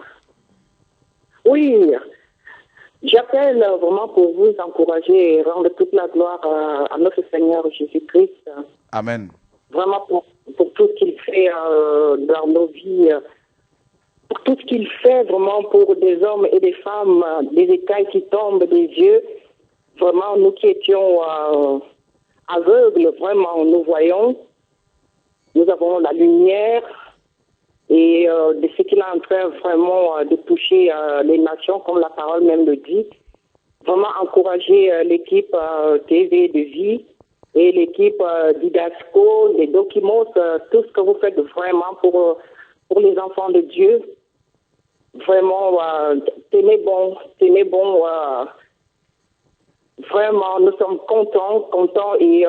S11: Oui, j'appelle vraiment pour vous encourager et rendre toute la gloire à notre Seigneur Jésus-Christ.
S1: Amen.
S11: Vraiment pour tout ce qu'il fait dans nos vies, pour tout ce qu'il fait vraiment pour des hommes et des femmes, des écailles qui tombent des yeux. Vraiment, nous qui étions aveugles, vraiment, nous voyons. Nous avons la lumière et de ce qu'il est en train vraiment de toucher les nations, comme la parole même le dit. Vraiment encourager l'équipe TV de vie et l'équipe d'Idasco, des Dokimos, tout ce que vous faites vraiment pour les enfants de Dieu. Vraiment, tenez bon. Vraiment, nous sommes contents et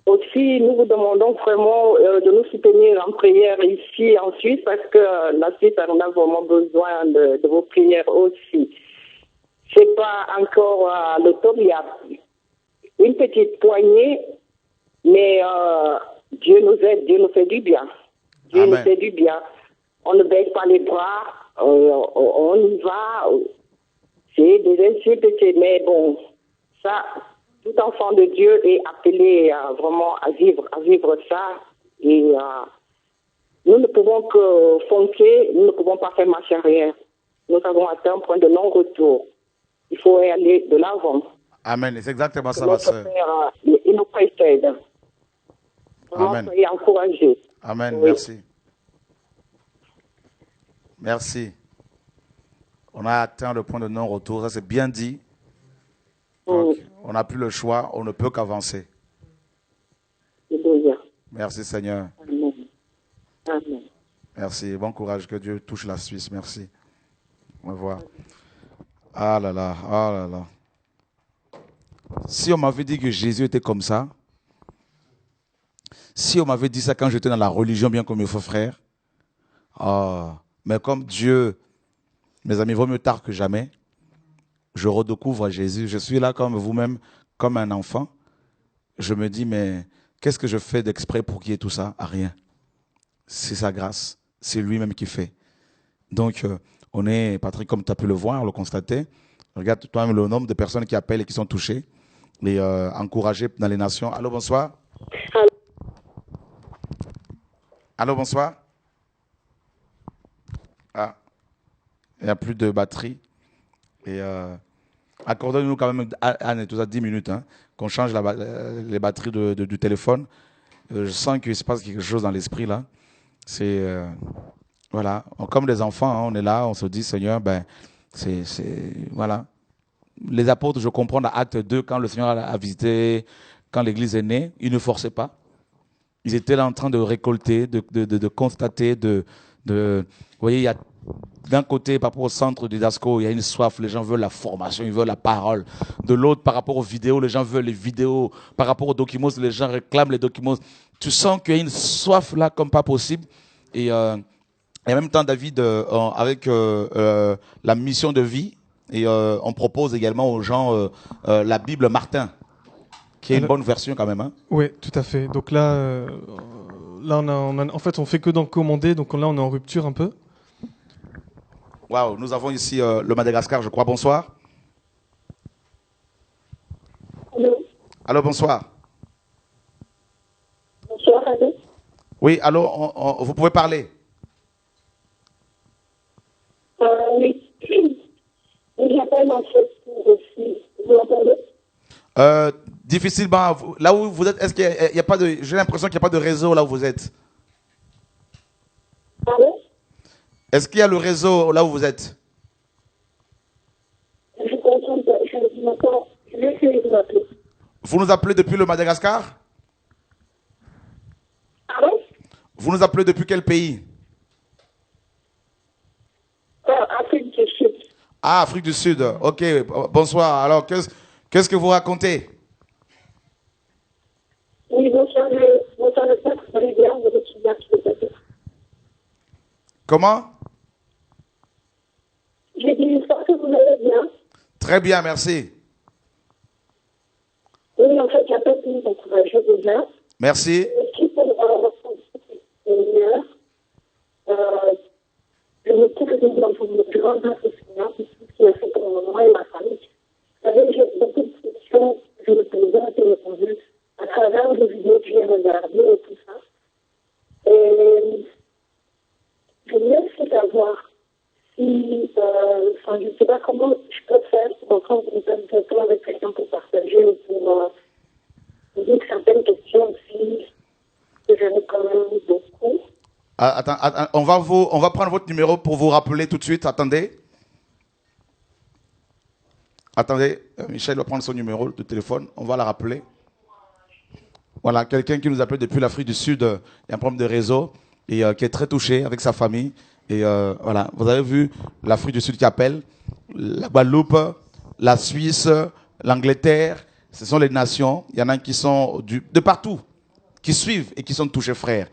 S11: aussi, nous vous demandons vraiment de nous soutenir en prière ici en Suisse parce que la Suisse en a vraiment besoin de vos prières aussi. C'est pas encore le top, il y a une petite poignée, mais Dieu nous aide, Dieu nous fait du bien. Dieu
S1: Amen.
S11: nous fait du bien. On ne baisse pas les bras, on y va. C'est des insultes, mais bon, ça, tout enfant de Dieu est appelé vraiment à vivre ça. Et nous ne pouvons que foncer, nous ne pouvons pas faire marche arrière. Nous avons atteint un point de non-retour. Il faut aller de l'avant.
S1: Amen. C'est exactement ça, ma soeur.
S11: Il nous précède. Vraiment,
S1: Amen.
S11: soyez encouragés.
S1: Amen.
S11: Oui.
S1: Merci. Merci. On a atteint le point de non-retour. Ça, c'est bien dit. Donc, on n'a plus le choix. On ne peut qu'avancer.
S11: Alléluia.
S1: Merci, Seigneur.
S11: Amen. Amen.
S1: Merci. Bon courage. Que Dieu touche la Suisse. Merci. On va voir. Ah là là. Ah là là. Si on m'avait dit que Jésus était comme ça, si on m'avait dit ça quand j'étais dans la religion, bien comme mes faux frères, mais comme Dieu, mes amis, vaut mieux tard que jamais, je redécouvre Jésus. Je suis là comme vous-même, comme un enfant. Je me dis, mais qu'est-ce que je fais d'exprès pour qu'il y ait tout ça? Rien. C'est sa grâce. C'est lui-même qui fait. Donc, on est, Patrick, comme tu as pu le voir, le constater. Regarde toi-même le nombre de personnes qui appellent et qui sont touchées et encouragées dans les nations. Allô, bonsoir. Allô, bonsoir. Ah, il n'y a plus de batterie. Et accordez-nous quand même, Anne et tout ça, 10 minutes, hein, qu'on change les batteries du téléphone. Je sens qu'il se passe quelque chose dans l'esprit là. C'est voilà, comme des enfants, hein, on est là, on se dit Seigneur, ben voilà. Les apôtres, je comprends dans Acte 2, quand le Seigneur a visité, quand l'Église est née, ils ne forçaient pas. Ils étaient là en train de récolter, de constater, vous voyez, il y a d'un côté, par rapport au centre du Dasco, il y a une soif, les gens veulent la formation, ils veulent la parole. De l'autre, par rapport aux vidéos, les gens veulent les vidéos. Par rapport aux documents, les gens réclament les documents. Tu sens qu'il y a une soif là comme pas possible. Et en même temps, David, avec la mission de vie, et on propose également aux gens la Bible Martin, qui est une bonne version quand même. Hein.
S6: Oui, tout à fait. Donc là, en fait, on fait que d'en commander. Donc là, on est en rupture un peu.
S1: Waouh, nous avons ici le Madagascar, je crois. Bonsoir.
S5: Allô.
S1: Allô, bonsoir.
S5: Bonsoir, allô.
S1: Oui, allô, vous pouvez parler.
S5: Oui. J'appelle en fait aussi. Vous m'entendez?
S1: Difficilement. Là où vous êtes, est-ce qu'il y a pas de... J'ai l'impression qu'il n'y a pas de réseau là où vous êtes.
S5: Allô?
S1: Est-ce qu'il y a le réseau là où vous êtes?
S5: Je comprends pas. Je m'entends. Je vais essayer de m'appeler.
S1: Vous nous appelez depuis le Madagascar?
S5: Allô?
S1: Vous nous appelez depuis quel pays? Ah, Afrique du Sud. Ok, bonsoir. Alors, qu'est-ce que vous racontez?
S11: Oui, bonsoir, le père, vous allez bien, vous êtes bien,
S1: Comment?
S11: J'ai dit, j'espère que vous allez bien.
S1: Très bien, merci.
S11: Oui, en fait, j'appelle pour encourager déjà.
S1: Merci.
S11: Aussi pour Seigneur, je me trouve pour me rendre à ce Seigneur, ce qui a fait pour moi et ma famille. Vous savez, j'ai beaucoup de questions que je me posais, que je me posais à travers les vidéos que j'ai regardées et tout ça. Et je voulais aussi savoir si, enfin, je ne sais pas comment je peux faire pour prendre contact avec quelqu'un pour partager ou pour dire certaines questions aussi que j'avais quand même beaucoup.
S1: Attends, on va prendre votre numéro pour vous rappeler tout de suite. Attendez. Attendez, Michel va prendre son numéro de téléphone. On va la rappeler. Voilà, quelqu'un qui nous appelle depuis l'Afrique du Sud. Il y a un problème de réseau et qui est très touché avec sa famille. Et voilà, vous avez vu l'Afrique du Sud qui appelle, la Guadeloupe, la Suisse, l'Angleterre. Ce sont les nations. Il y en a qui sont de partout, qui suivent et qui sont touchés, frères.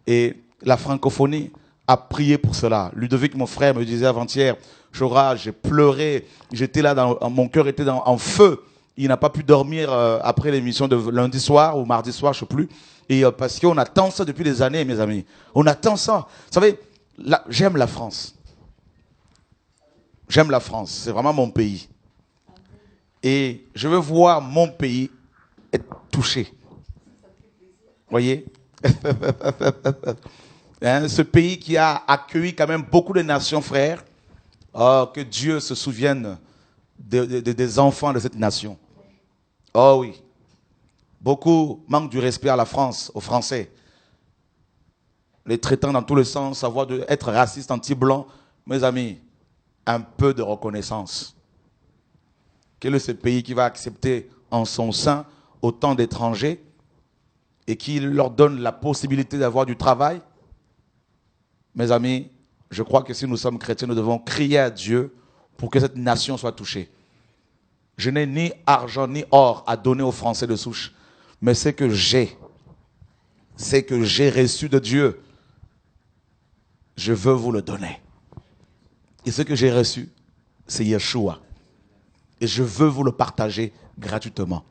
S1: Et la francophonie a prié pour cela. Ludovic, mon frère, me disait avant-hier, Chora, j'ai pleuré, j'étais là, mon cœur était en feu. Il n'a pas pu dormir après l'émission de lundi soir ou mardi soir, je ne sais plus. Et parce qu'on attend ça depuis des années, mes amis. On attend ça. Vous savez, j'aime la France. J'aime la France. C'est vraiment mon pays. Et je veux voir mon pays être touché. Vous voyez? Hein, ce pays qui a accueilli quand même beaucoup de nations, frères. Oh, que Dieu se souvienne des enfants de cette nation. Oh oui. Beaucoup manquent du respect à la France, aux Français. Les traitant dans tous les sens, savoir être raciste, anti-blanc. Mes amis, un peu de reconnaissance. Quel est ce pays qui va accepter en son sein autant d'étrangers et qui leur donne la possibilité d'avoir du travail? Mes amis, je crois que si nous sommes chrétiens, nous devons crier à Dieu pour que cette nation soit touchée. Je n'ai ni argent ni or à donner aux Français de souche, mais c'est que j'ai reçu de Dieu, je veux vous le donner. Et ce que j'ai reçu, c'est Yeshua. Et je veux vous le partager gratuitement.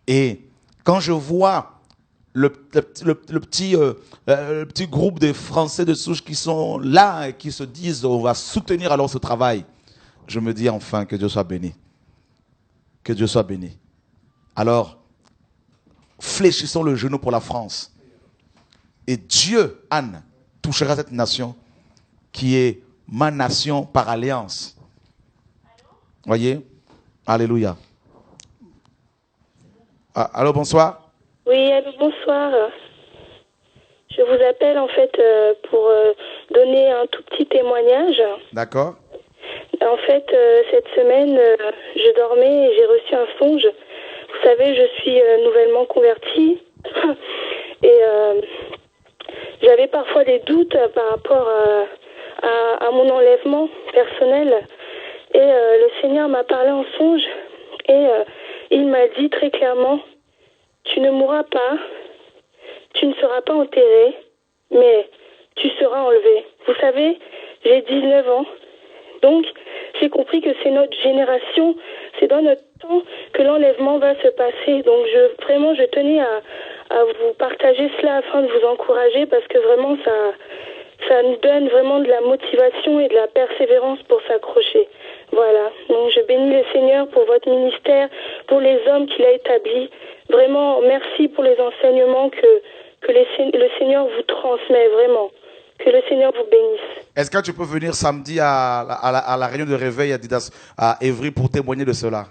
S1: Et quand je vois le petit groupe de Français de souche qui sont là et qui se disent on va soutenir alors ce travail, je me dis enfin que Dieu soit béni. Que Dieu soit béni. Alors, fléchissons le genou pour la France. Et Dieu, Anne, touchera cette nation qui est ma nation par alliance. Voyez? Alléluia. Allô, bonsoir.
S5: Oui, allô, bonsoir. Je vous appelle en fait pour donner un tout petit témoignage.
S1: D'accord.
S5: En fait, cette semaine, je dormais et j'ai reçu un songe. Vous savez, je suis nouvellement convertie et j'avais parfois des doutes par rapport à mon enlèvement personnel. Et le Seigneur m'a parlé en songe et il m'a dit très clairement, tu ne mourras pas, tu ne seras pas enterré, mais tu seras enlevé. Vous savez, j'ai 19 ans, donc j'ai compris que c'est notre génération, c'est dans notre temps que l'enlèvement va se passer. Donc vraiment, je tenais à vous partager cela afin de vous encourager parce que vraiment, ça nous donne vraiment de la motivation et de la persévérance pour s'accrocher. Voilà, donc je bénis le Seigneur pour votre ministère, pour les hommes qu'il a établis. Vraiment, merci pour les enseignements que le Seigneur vous transmet, vraiment. Que le Seigneur vous bénisse.
S1: Est-ce que tu peux venir samedi à la réunion de réveil à Évry pour témoigner de cela?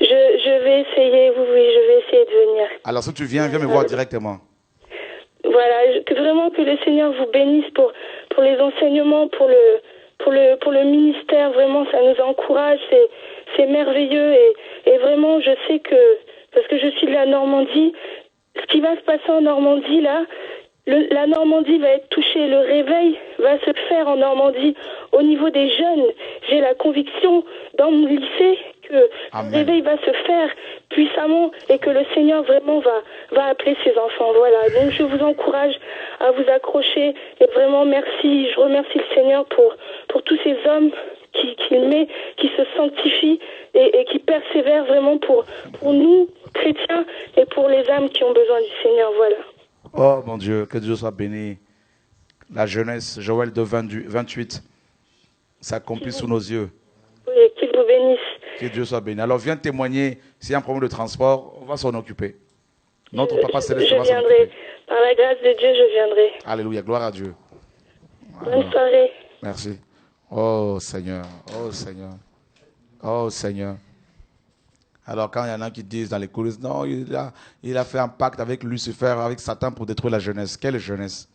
S5: Je vais essayer, oui, je vais essayer de venir.
S1: Alors si tu viens me voir directement.
S5: Voilà, vraiment que le Seigneur vous bénisse pour les enseignements, pour le ministère. Vraiment, ça nous encourage, c'est merveilleux. Et vraiment, je sais que, parce que je suis de la Normandie, ce qui va se passer en Normandie, là, la Normandie va être touchée, le réveil va se faire en Normandie. Au niveau des jeunes, j'ai la conviction dans mon lycée que le réveil va se faire puissamment et que le Seigneur vraiment va appeler ses enfants. Voilà, donc je vous encourage à vous accrocher et vraiment merci, je remercie le Seigneur pour tous ces hommes qu'il met, qui se sanctifient et qui persévèrent vraiment pour nous, chrétiens, et pour les âmes qui ont besoin du Seigneur. Voilà.
S1: Oh mon Dieu, que Dieu soit béni. La jeunesse, Joël de 28, s'accomplit sous nos yeux.
S5: Oui, qu'il vous bénisse.
S1: Que Dieu soit béni. Alors viens témoigner, s'il y a un problème de transport, on va s'en occuper. Notre Papa Céleste va s'en occuper.
S5: Je viendrai. Par la grâce de Dieu, je viendrai.
S1: Alléluia, gloire à Dieu.
S5: Bonne soirée.
S1: Merci. Oh Seigneur, oh Seigneur, oh Seigneur. Alors quand il y en a qui disent dans les coulisses, non, il a fait un pacte avec Lucifer, avec Satan pour détruire la jeunesse. Quelle jeunesse?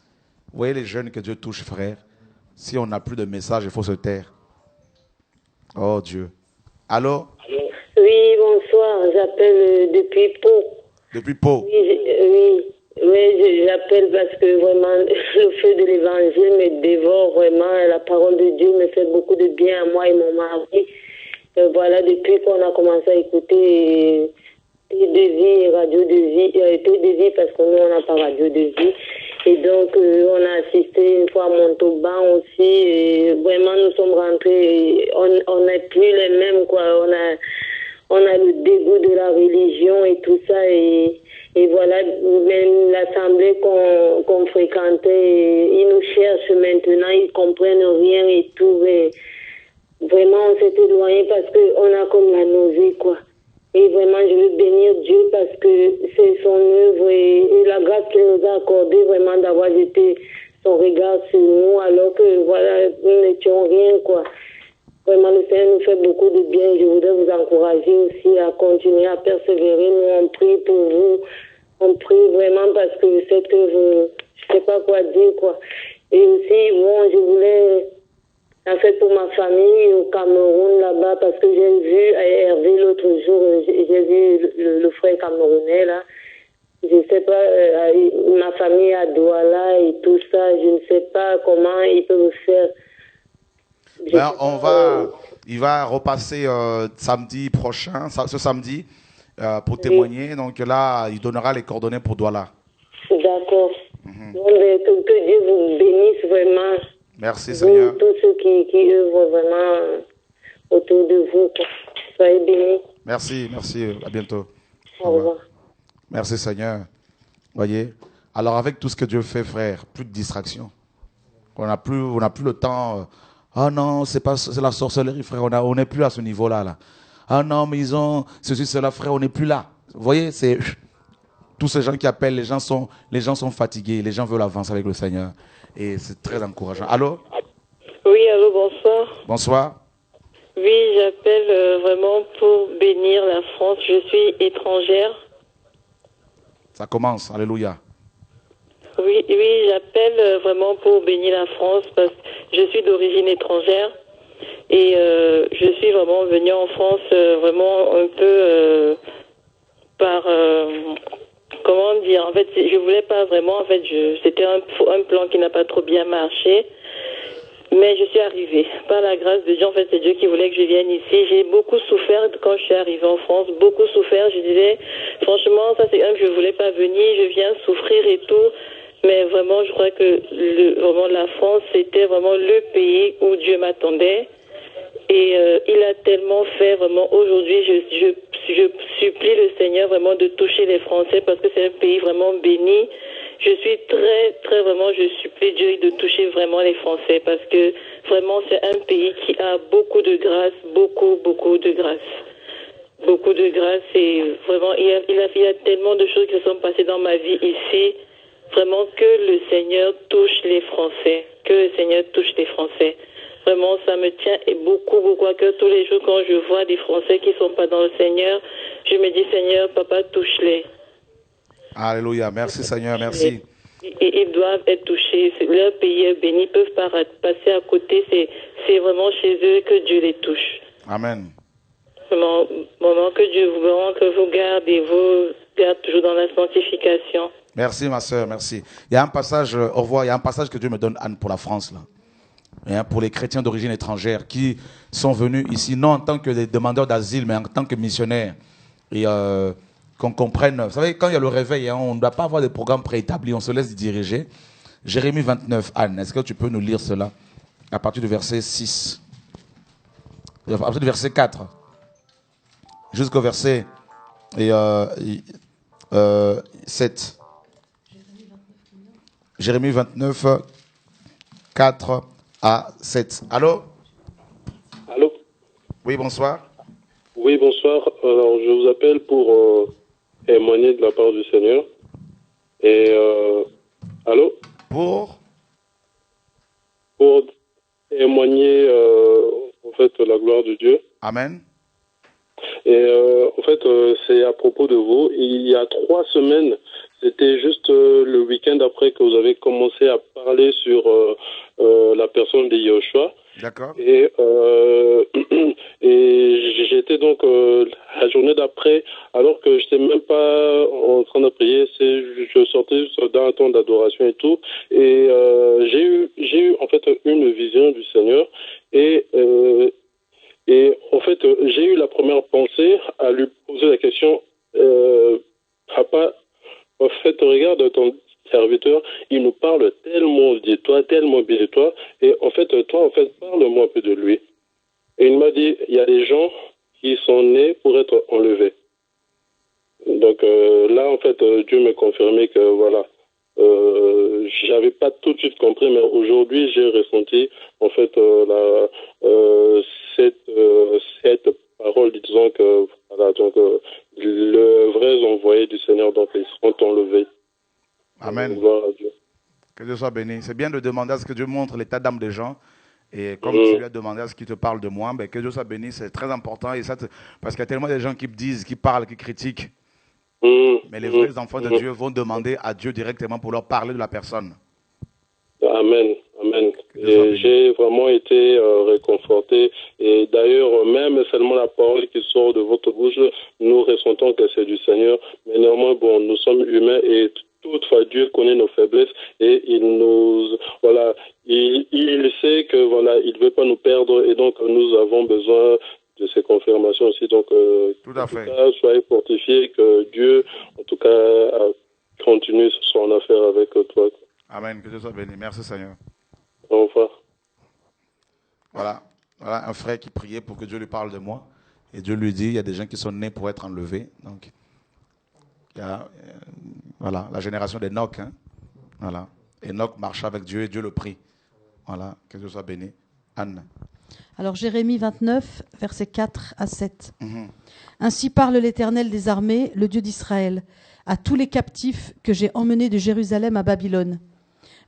S1: Vous voyez les jeunes que Dieu touche, frère. Si on n'a plus de message, il faut se taire. Oh Dieu. Allô?
S12: Oui, bonsoir. J'appelle depuis Pau.
S1: Depuis Pau?
S12: Oui, j'appelle parce que vraiment le feu de l'évangile me dévore vraiment. La parole de Dieu me fait beaucoup de bien à moi et mon mari. Voilà, depuis qu'on a commencé à écouter T2V, Radio de Vie, T2V parce que nous on n'a pas Radio de Vie. Et donc on a assisté une fois à Montauban aussi. Et vraiment nous sommes rentrés, on n'est plus les mêmes quoi. On a le dégoût de la religion et tout ça et voilà, même l'assemblée qu'on fréquentait, ils nous cherchent maintenant, ils comprennent rien et tout. Mais vraiment, on s'est éloigné parce qu'on a comme la nausée, quoi. Et vraiment, je veux bénir Dieu parce que c'est son œuvre et la grâce qu'il nous a accordée, vraiment, d'avoir jeté son regard sur nous, alors que, voilà, nous n'étions rien, quoi. Vraiment, le Seigneur nous fait beaucoup de bien. Je voudrais vous encourager aussi à continuer à persévérer. Nous, on prie pour vous. On prie vraiment parce que cette œuvre, je sais pas quoi dire, quoi. Et aussi, bon, je voulais, en fait, pour ma famille au Cameroun, là-bas, parce que j'ai vu Hervé l'autre jour, j'ai vu le frère camerounais, là. Je sais pas, ma famille à Douala et tout ça, je ne sais pas comment ils peuvent faire.
S1: Ben, il va repasser samedi prochain, ce samedi, pour témoigner. Donc là, il donnera les coordonnées pour Douala.
S12: D'accord. Donc, que Dieu vous bénisse vraiment.
S1: Merci Seigneur.
S12: Tous ceux qui œuvrent vraiment autour de vous. Soyez bénis.
S1: Merci. À bientôt.
S12: Au revoir.
S1: Merci Seigneur. Voyez. Alors avec tout ce que Dieu fait, frère, plus de distraction. On n'a plus le temps. Ah non, c'est la sorcellerie, frère. On n'est plus à ce niveau-là. Là. Ah non, mais ils ont ceci, cela, frère. On n'est plus là. Vous voyez, c'est tous ces gens qui appellent. Les gens sont fatigués. Les gens veulent avancer avec le Seigneur. Et c'est très encourageant. Allô?
S13: Oui, allô, bonsoir.
S1: Bonsoir.
S13: Oui, j'appelle vraiment pour bénir la France. Je suis étrangère.
S1: Ça commence. Alléluia.
S13: Oui, j'appelle vraiment pour bénir la France parce que je suis d'origine étrangère et je suis vraiment venue en France vraiment un peu par comment dire, en fait je voulais pas vraiment, en fait c'était un plan qui n'a pas trop bien marché, mais je suis arrivée par la grâce de Dieu. En fait c'est Dieu qui voulait que je vienne ici. J'ai beaucoup souffert quand je suis arrivée en France, beaucoup souffert. Je disais franchement ça c'est je voulais pas venir, je viens souffrir et tout. Mais vraiment, je crois que vraiment la France, c'était vraiment le pays où Dieu m'attendait. Et il a tellement fait, vraiment, aujourd'hui, je supplie le Seigneur vraiment de toucher les Français parce que c'est un pays vraiment béni. Je suis très, vraiment, je supplie Dieu de toucher vraiment les Français parce que vraiment, c'est un pays qui a beaucoup de grâce, beaucoup de grâce. Beaucoup de grâce et vraiment, il y a tellement de choses qui se sont passées dans ma vie ici. Vraiment que le Seigneur touche les Français. Que le Seigneur touche les Français. Vraiment, ça me tient beaucoup à cœur. Tous les jours, quand je vois des Français qui ne sont pas dans le Seigneur, je me dis, Seigneur, Papa, touche-les.
S1: Alléluia. Merci, Seigneur. Merci.
S13: Et ils doivent être touchés. Leur pays est béni. Ils ne peuvent pas passer à côté. C'est vraiment chez eux que Dieu les touche.
S1: Amen.
S13: Vraiment, que Dieu vous garde et garde toujours dans la sanctification.
S1: Merci, ma sœur, merci. Il y a un passage, au revoir, il y a un passage que Dieu me donne, Anne, pour la France, là. Et, pour les chrétiens d'origine étrangère qui sont venus ici, non en tant que des demandeurs d'asile, mais en tant que missionnaires. Et qu'on comprenne, vous savez, quand il y a le réveil, hein, on ne doit pas avoir des programmes préétablis, on se laisse diriger. Jérémie 29, Anne, est-ce que tu peux nous lire cela à partir du verset 6, à partir du verset 4, jusqu'au verset 7. Jérémie 29, 4 à 7. Allô?
S14: Allô?
S1: Oui, bonsoir.
S14: Oui, bonsoir. Alors, je vous appelle pour témoigner de la part du Seigneur. Et, allô? Pour témoigner, en fait, la gloire de Dieu.
S1: Amen.
S14: Et, en fait, c'est à propos de vous. Il y a 3 semaines, c'était juste le week-end après que vous avez commencé à parler sur la personne de Yoshua.
S1: D'accord.
S14: Et j'étais donc la journée d'après, alors que je n'étais même pas en train de prier, je sortais d'un temps d'adoration et tout, et j'ai eu en fait une vision du Seigneur, et en fait j'ai eu la première pensée à lui poser la question, papa, en fait regarde ton serviteur, il nous parle tellement de toi, tellement bien de toi, et en fait, toi, en fait, parle-moi un peu de lui. Et il m'a dit, il y a des gens qui sont nés pour être enlevés. Donc là, en fait, Dieu m'a confirmé que, voilà, j'avais pas tout de suite compris, mais aujourd'hui, j'ai ressenti, en fait, cette parole disant que, voilà, donc, le vrai envoyé du Seigneur, donc, ils seront enlevés.
S1: Amen. Que Dieu soit béni. C'est bien de demander à ce que Dieu montre l'état d'âme des gens. Et comme tu lui as demandé à ce qu'il te parle de moi, ben que Dieu soit béni, c'est très important. Et ça, parce qu'il y a tellement de gens qui disent, qui parlent, qui critiquent. Mais les vrais enfants de Dieu vont demander à Dieu directement pour leur parler de la personne.
S14: Amen. Amen. Et j'ai vraiment été réconforté. Et d'ailleurs, même seulement la parole qui sort de votre bouche, nous ressentons que c'est du Seigneur. Mais néanmoins, bon, nous sommes humains et toutefois, Dieu connaît nos faiblesses et il nous, voilà, il sait que, voilà, il ne veut pas nous perdre et donc nous avons besoin de ces confirmations aussi. Donc,
S1: tout à fait.
S14: En tout cas, soyez fortifiés, que Dieu, en tout cas, continue son affaire avec toi.
S1: Amen. Que Dieu soit béni. Merci, Seigneur.
S14: Au revoir.
S1: Voilà. Voilà un frère qui priait pour que Dieu lui parle de moi. Et Dieu lui dit, il y a des gens qui sont nés pour être enlevés. Donc, il y a, voilà, la génération d'Enoch. Hein. Voilà. Enoch marcha avec Dieu et Dieu le prit. Voilà. Que Dieu soit béni. Anne.
S3: Alors Jérémie 29, versets 4 à 7. Ainsi parle l'Éternel des armées, le Dieu d'Israël, à tous les captifs que j'ai emmenés de Jérusalem à Babylone.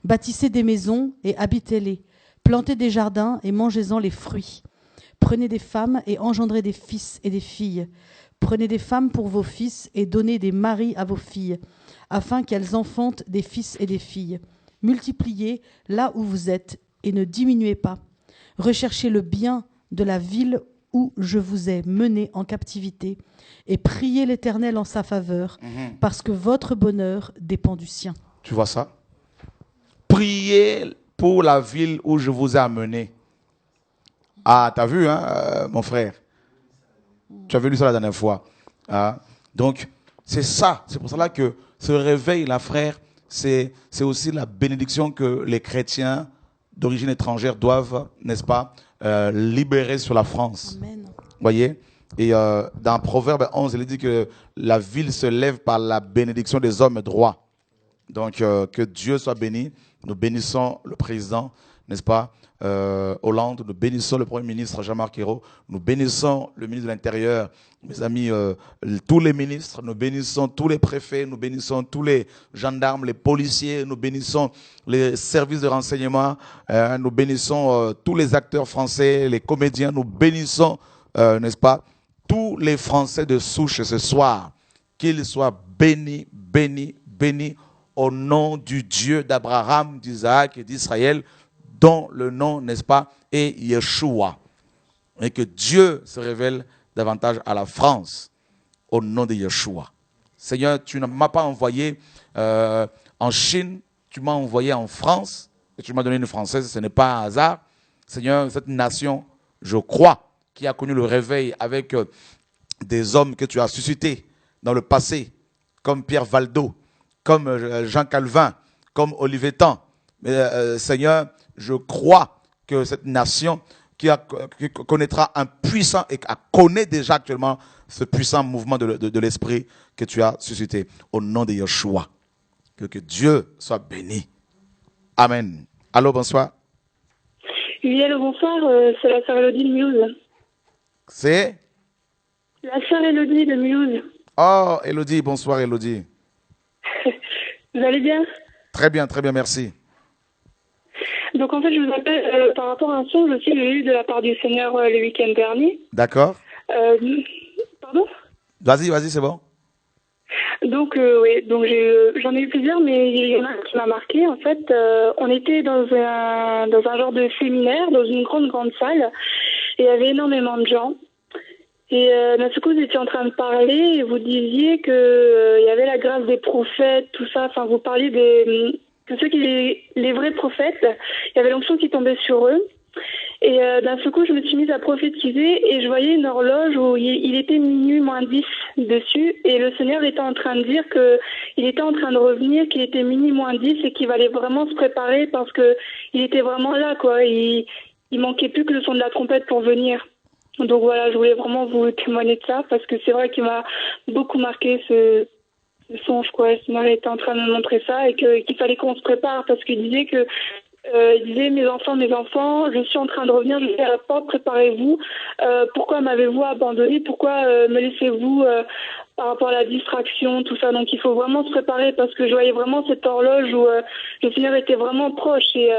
S3: Bâtissez des maisons et habitez-les. Plantez des jardins et mangez-en les fruits. Prenez des femmes et engendrez des fils et des filles. Prenez des femmes pour vos fils et donnez des maris à vos filles, afin qu'elles enfantent des fils et des filles. Multipliez là où vous êtes et ne diminuez pas. Recherchez le bien de la ville où je vous ai mené en captivité et priez l'Éternel en sa faveur, parce que votre bonheur dépend du sien.
S1: Tu vois ça? Priez pour la ville où je vous ai amené. Ah, t'as vu, hein, mon frère? Tu avais lu ça la dernière fois. Ah. Donc, c'est ça. C'est pour cela que ce réveil, là, frère, c'est aussi la bénédiction que les chrétiens d'origine étrangère doivent, n'est-ce pas, libérer sur la France. Amen. Vous voyez? Et dans Proverbe 11, il dit que la ville se lève par la bénédiction des hommes droits. Donc, que Dieu soit béni. Nous bénissons le président, n'est-ce pas, Hollande. Nous bénissons le Premier ministre Jean-Marc Ayrault. Nous bénissons le ministre de l'Intérieur, mes amis, tous les ministres. Nous bénissons tous les préfets. Nous bénissons tous les gendarmes, les policiers. Nous bénissons les services de renseignement. Nous bénissons tous les acteurs français, les comédiens. Nous bénissons, n'est-ce pas, tous les Français de souche ce soir. Qu'ils soient bénis, bénis, bénis au nom du Dieu d'Abraham, d'Isaac et d'Israël, dont le nom, n'est-ce pas, est Yeshua. Et que Dieu se révèle davantage à la France au nom de Yeshua. Seigneur, tu ne m'as pas envoyé en Chine, tu m'as envoyé en France, et tu m'as donné une Française, ce n'est pas un hasard. Seigneur, cette nation, je crois, qui a connu le réveil avec des hommes que tu as suscités dans le passé, comme Pierre Valdo, comme Jean Calvin, comme Olivier Tan. Seigneur, je crois que cette nation qui connaîtra un puissant et connaît déjà actuellement ce puissant mouvement de l'esprit que tu as suscité. Au nom de Yeshua, que Dieu soit béni. Amen. Allô, bonsoir.
S15: Oui, allô, bonsoir. C'est la sœur Elodie de Mulhouse.
S1: C'est
S15: la sœur Elodie de Mulhouse.
S1: Oh, Elodie, bonsoir Elodie.
S15: Vous allez bien?
S1: Très bien, merci.
S15: Donc en fait, je vous appelle par rapport à un songe aussi que j'ai eu de la part du Seigneur le week-end dernier.
S1: D'accord.
S15: Pardon?
S1: Vas-y, c'est bon.
S15: Donc oui, donc j'en ai eu plusieurs, mais il y en a un qui m'a marqué. En fait, on était dans un genre de séminaire, dans une grande salle, et il y avait énormément de gens. Et d'un coup, vous étiez en train de parler et vous disiez que il y avait la grâce des prophètes, tout ça. Enfin, vous parliez de ceux qui les vrais prophètes. Il y avait l'onction qui tombait sur eux. Et d'un seul coup, je me suis mise à prophétiser et je voyais une horloge où il était minuit moins 10 dessus. Et le Seigneur était en train de dire qu'il était en train de revenir, qu'il était minuit moins 10 et qu'il fallait vraiment se préparer parce que il était vraiment là, quoi. Il manquait plus que le son de la trompette pour venir. Donc voilà, je voulais vraiment vous témoigner de ça parce que c'est vrai qu'il m'a beaucoup marqué ce songe, quoi. Le Seigneur était en train de me montrer ça et qu'il fallait qu'on se prépare parce qu'il disait que il disait mes enfants, je suis en train de revenir, je suis à la porte, préparez-vous. Pourquoi m'avez-vous abandonné? Pourquoi me laissez-vous par rapport à la distraction, tout ça? Donc il faut vraiment se préparer parce que je voyais vraiment cette horloge où le Seigneur était vraiment proche et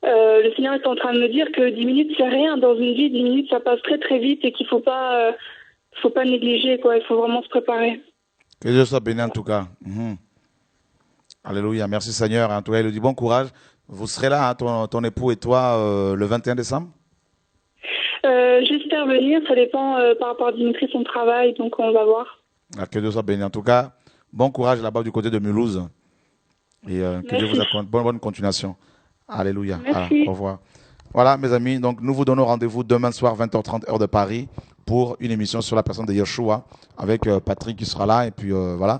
S15: le Seigneur est en train de me dire que 10 minutes c'est rien dans une vie, 10 minutes ça passe très très vite et qu'il faut pas négliger, quoi. Il faut vraiment se préparer.
S1: Que Dieu soit béni en tout cas. Alléluia, merci Seigneur. En tout cas, il dit bon courage. Vous serez là, hein, ton époux et toi, le 21 décembre?
S15: J'espère venir, ça dépend par rapport à Dimitri, son travail, donc on va voir.
S1: Que Dieu soit béni. En tout cas, bon courage là-bas du côté de Mulhouse. Et que Dieu vous accorde bonne continuation. Alléluia.
S15: Merci.
S1: Au revoir. Voilà, mes amis, donc nous vous donnons rendez-vous demain soir, 20h30, heure de Paris, pour une émission sur la personne de Yeshua, avec Patrick qui sera là, et puis voilà.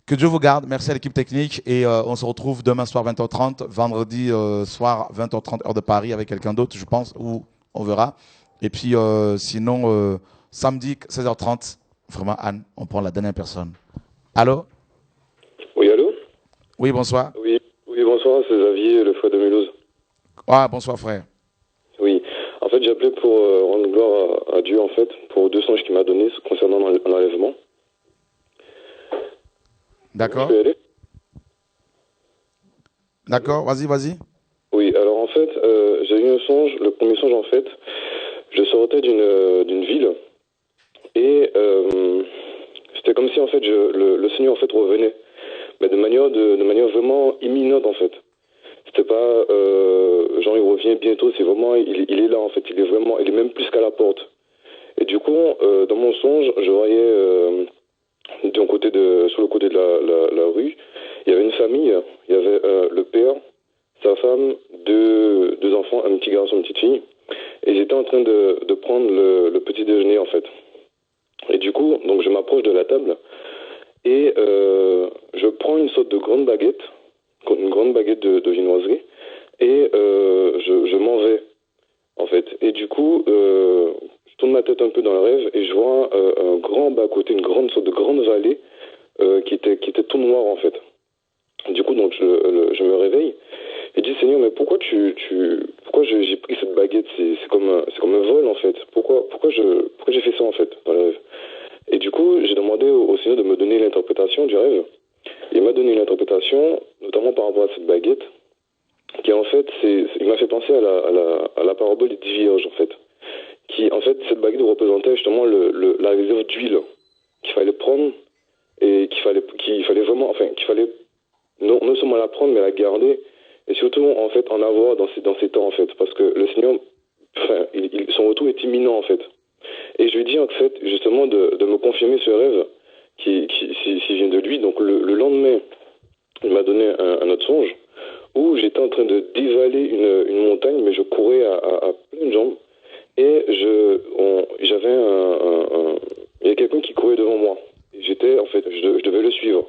S1: Que Dieu vous garde. Merci à l'équipe technique. Et on se retrouve demain soir 20h30, vendredi soir 20h30 heure de Paris avec quelqu'un d'autre, je pense, ou on verra. Et puis sinon, samedi 16h30, vraiment Anne, on prend la dernière personne. Allô?
S16: Oui, allô?
S1: Oui, bonsoir.
S16: Oui, bonsoir, c'est Xavier, le frère de Mulhouse.
S1: Ah, bonsoir frère.
S16: Oui, en fait j'appelais pour rendre gloire à Dieu, en fait, pour 2 songes qu'il m'a donnés concernant l'enlèvement.
S1: D'accord. D'accord, vas-y.
S16: Oui, alors en fait, j'ai eu un songe. Le premier songe, en fait, je sortais d'une ville et c'était comme si en fait le Seigneur en fait revenait, mais de manière vraiment imminente en fait. C'était pas genre il revient bientôt, c'est vraiment il est là en fait, il est même plus qu'à la porte. Et du coup, dans mon songe, je voyais sur le côté de la rue, il y avait une famille, il y avait le père, sa femme, deux enfants, un petit garçon, une petite fille, et j'étais en train de prendre le petit déjeuner en fait. Et du coup, donc je m'approche de la table et je prends une sorte de grande baguette de viennoiserie et je m'en vais en fait. Et du coup, je tourne ma tête un peu dans le rêve et je vois un grand bas-côté, une sorte de grande vallée qui était tout noir en fait. Du coup, donc je me réveille et dis Seigneur, mais pourquoi j'ai pris cette baguette? C'est comme un vol en fait. Pourquoi j'ai fait ça en fait dans le rêve? Et du coup, j'ai demandé au Seigneur de me donner l'interprétation du rêve. Il m'a donné l'interprétation, notamment par rapport à cette baguette, qui en fait, il m'a fait penser à la parabole des 10 vierges en fait. Qui en fait, cette baguette représentait justement la réserve d'huile qu'il fallait prendre et qu'il fallait vraiment, enfin, qu'il fallait non seulement la prendre mais la garder et surtout en fait en avoir dans ces temps en fait, parce que le Seigneur, enfin, son retour est imminent en fait. Et je lui dis en fait justement de me confirmer ce rêve s'il vient de lui. Donc le lendemain, il m'a donné un autre songe où j'étais en train de dévaler une montagne, mais je courais à pleines jambes. Et j'avais il y a quelqu'un qui courait devant moi. J'étais, en fait, je devais le suivre.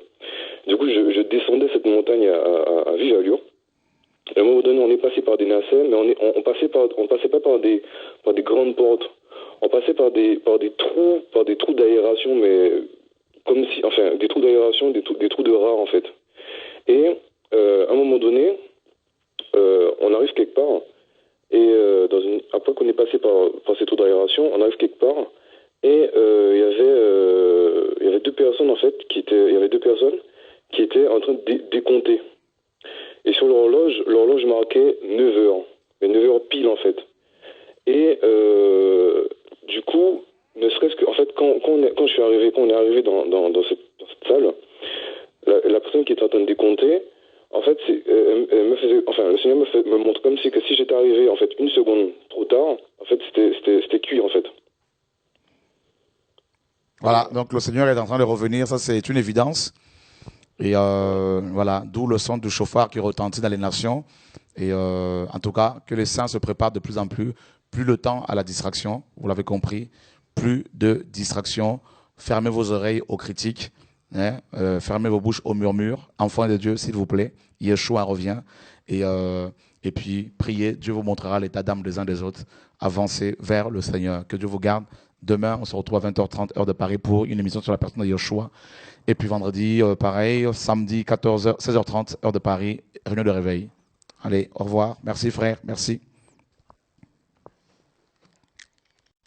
S16: Du coup, je descendais cette montagne à vive allure. Et à un moment donné, on est passé par des nacelles, mais on passait pas par des grandes portes. On passait par des trous d'aération, mais comme si, enfin, des trous d'aération, des trous de rats, en fait. Et à un moment donné, on arrive quelque part. Et après qu'on est passé par ces trous d'aération, on arrive quelque part. Et il y avait deux personnes, en fait, qui étaient en train de décompter. Et sur l'horloge marquait 9 heures. Mais 9 heures pile, en fait. Et du coup, ne serait-ce que, en fait, quand on est arrivé dans cette salle, la personne qui était en train de décompter, en fait, le Seigneur me montre comme si j'étais arrivé, en fait, une seconde trop tard, en fait, c'était cuit, en fait.
S1: Voilà, donc le Seigneur est en train de revenir, ça c'est une évidence. Et voilà, d'où le son du chauffard qui retentit dans les nations. Et en tout cas, que les saints se préparent de plus en plus. Plus le temps à la distraction, vous l'avez compris, plus de distraction. Fermez vos oreilles aux critiques, hein, fermez vos bouches aux murmures. Enfants de Dieu, s'il vous plaît, Yeshua revient. Et puis, priez, Dieu vous montrera l'état d'âme des uns des autres. Avancez vers le Seigneur. Que Dieu vous garde. Demain, on se retrouve à 20h30, heure de Paris, pour une émission sur la personne de Yeshua. Et puis vendredi, pareil, samedi, 16h30, heure de Paris, réunion de réveil. Allez, au revoir. Merci frère, merci.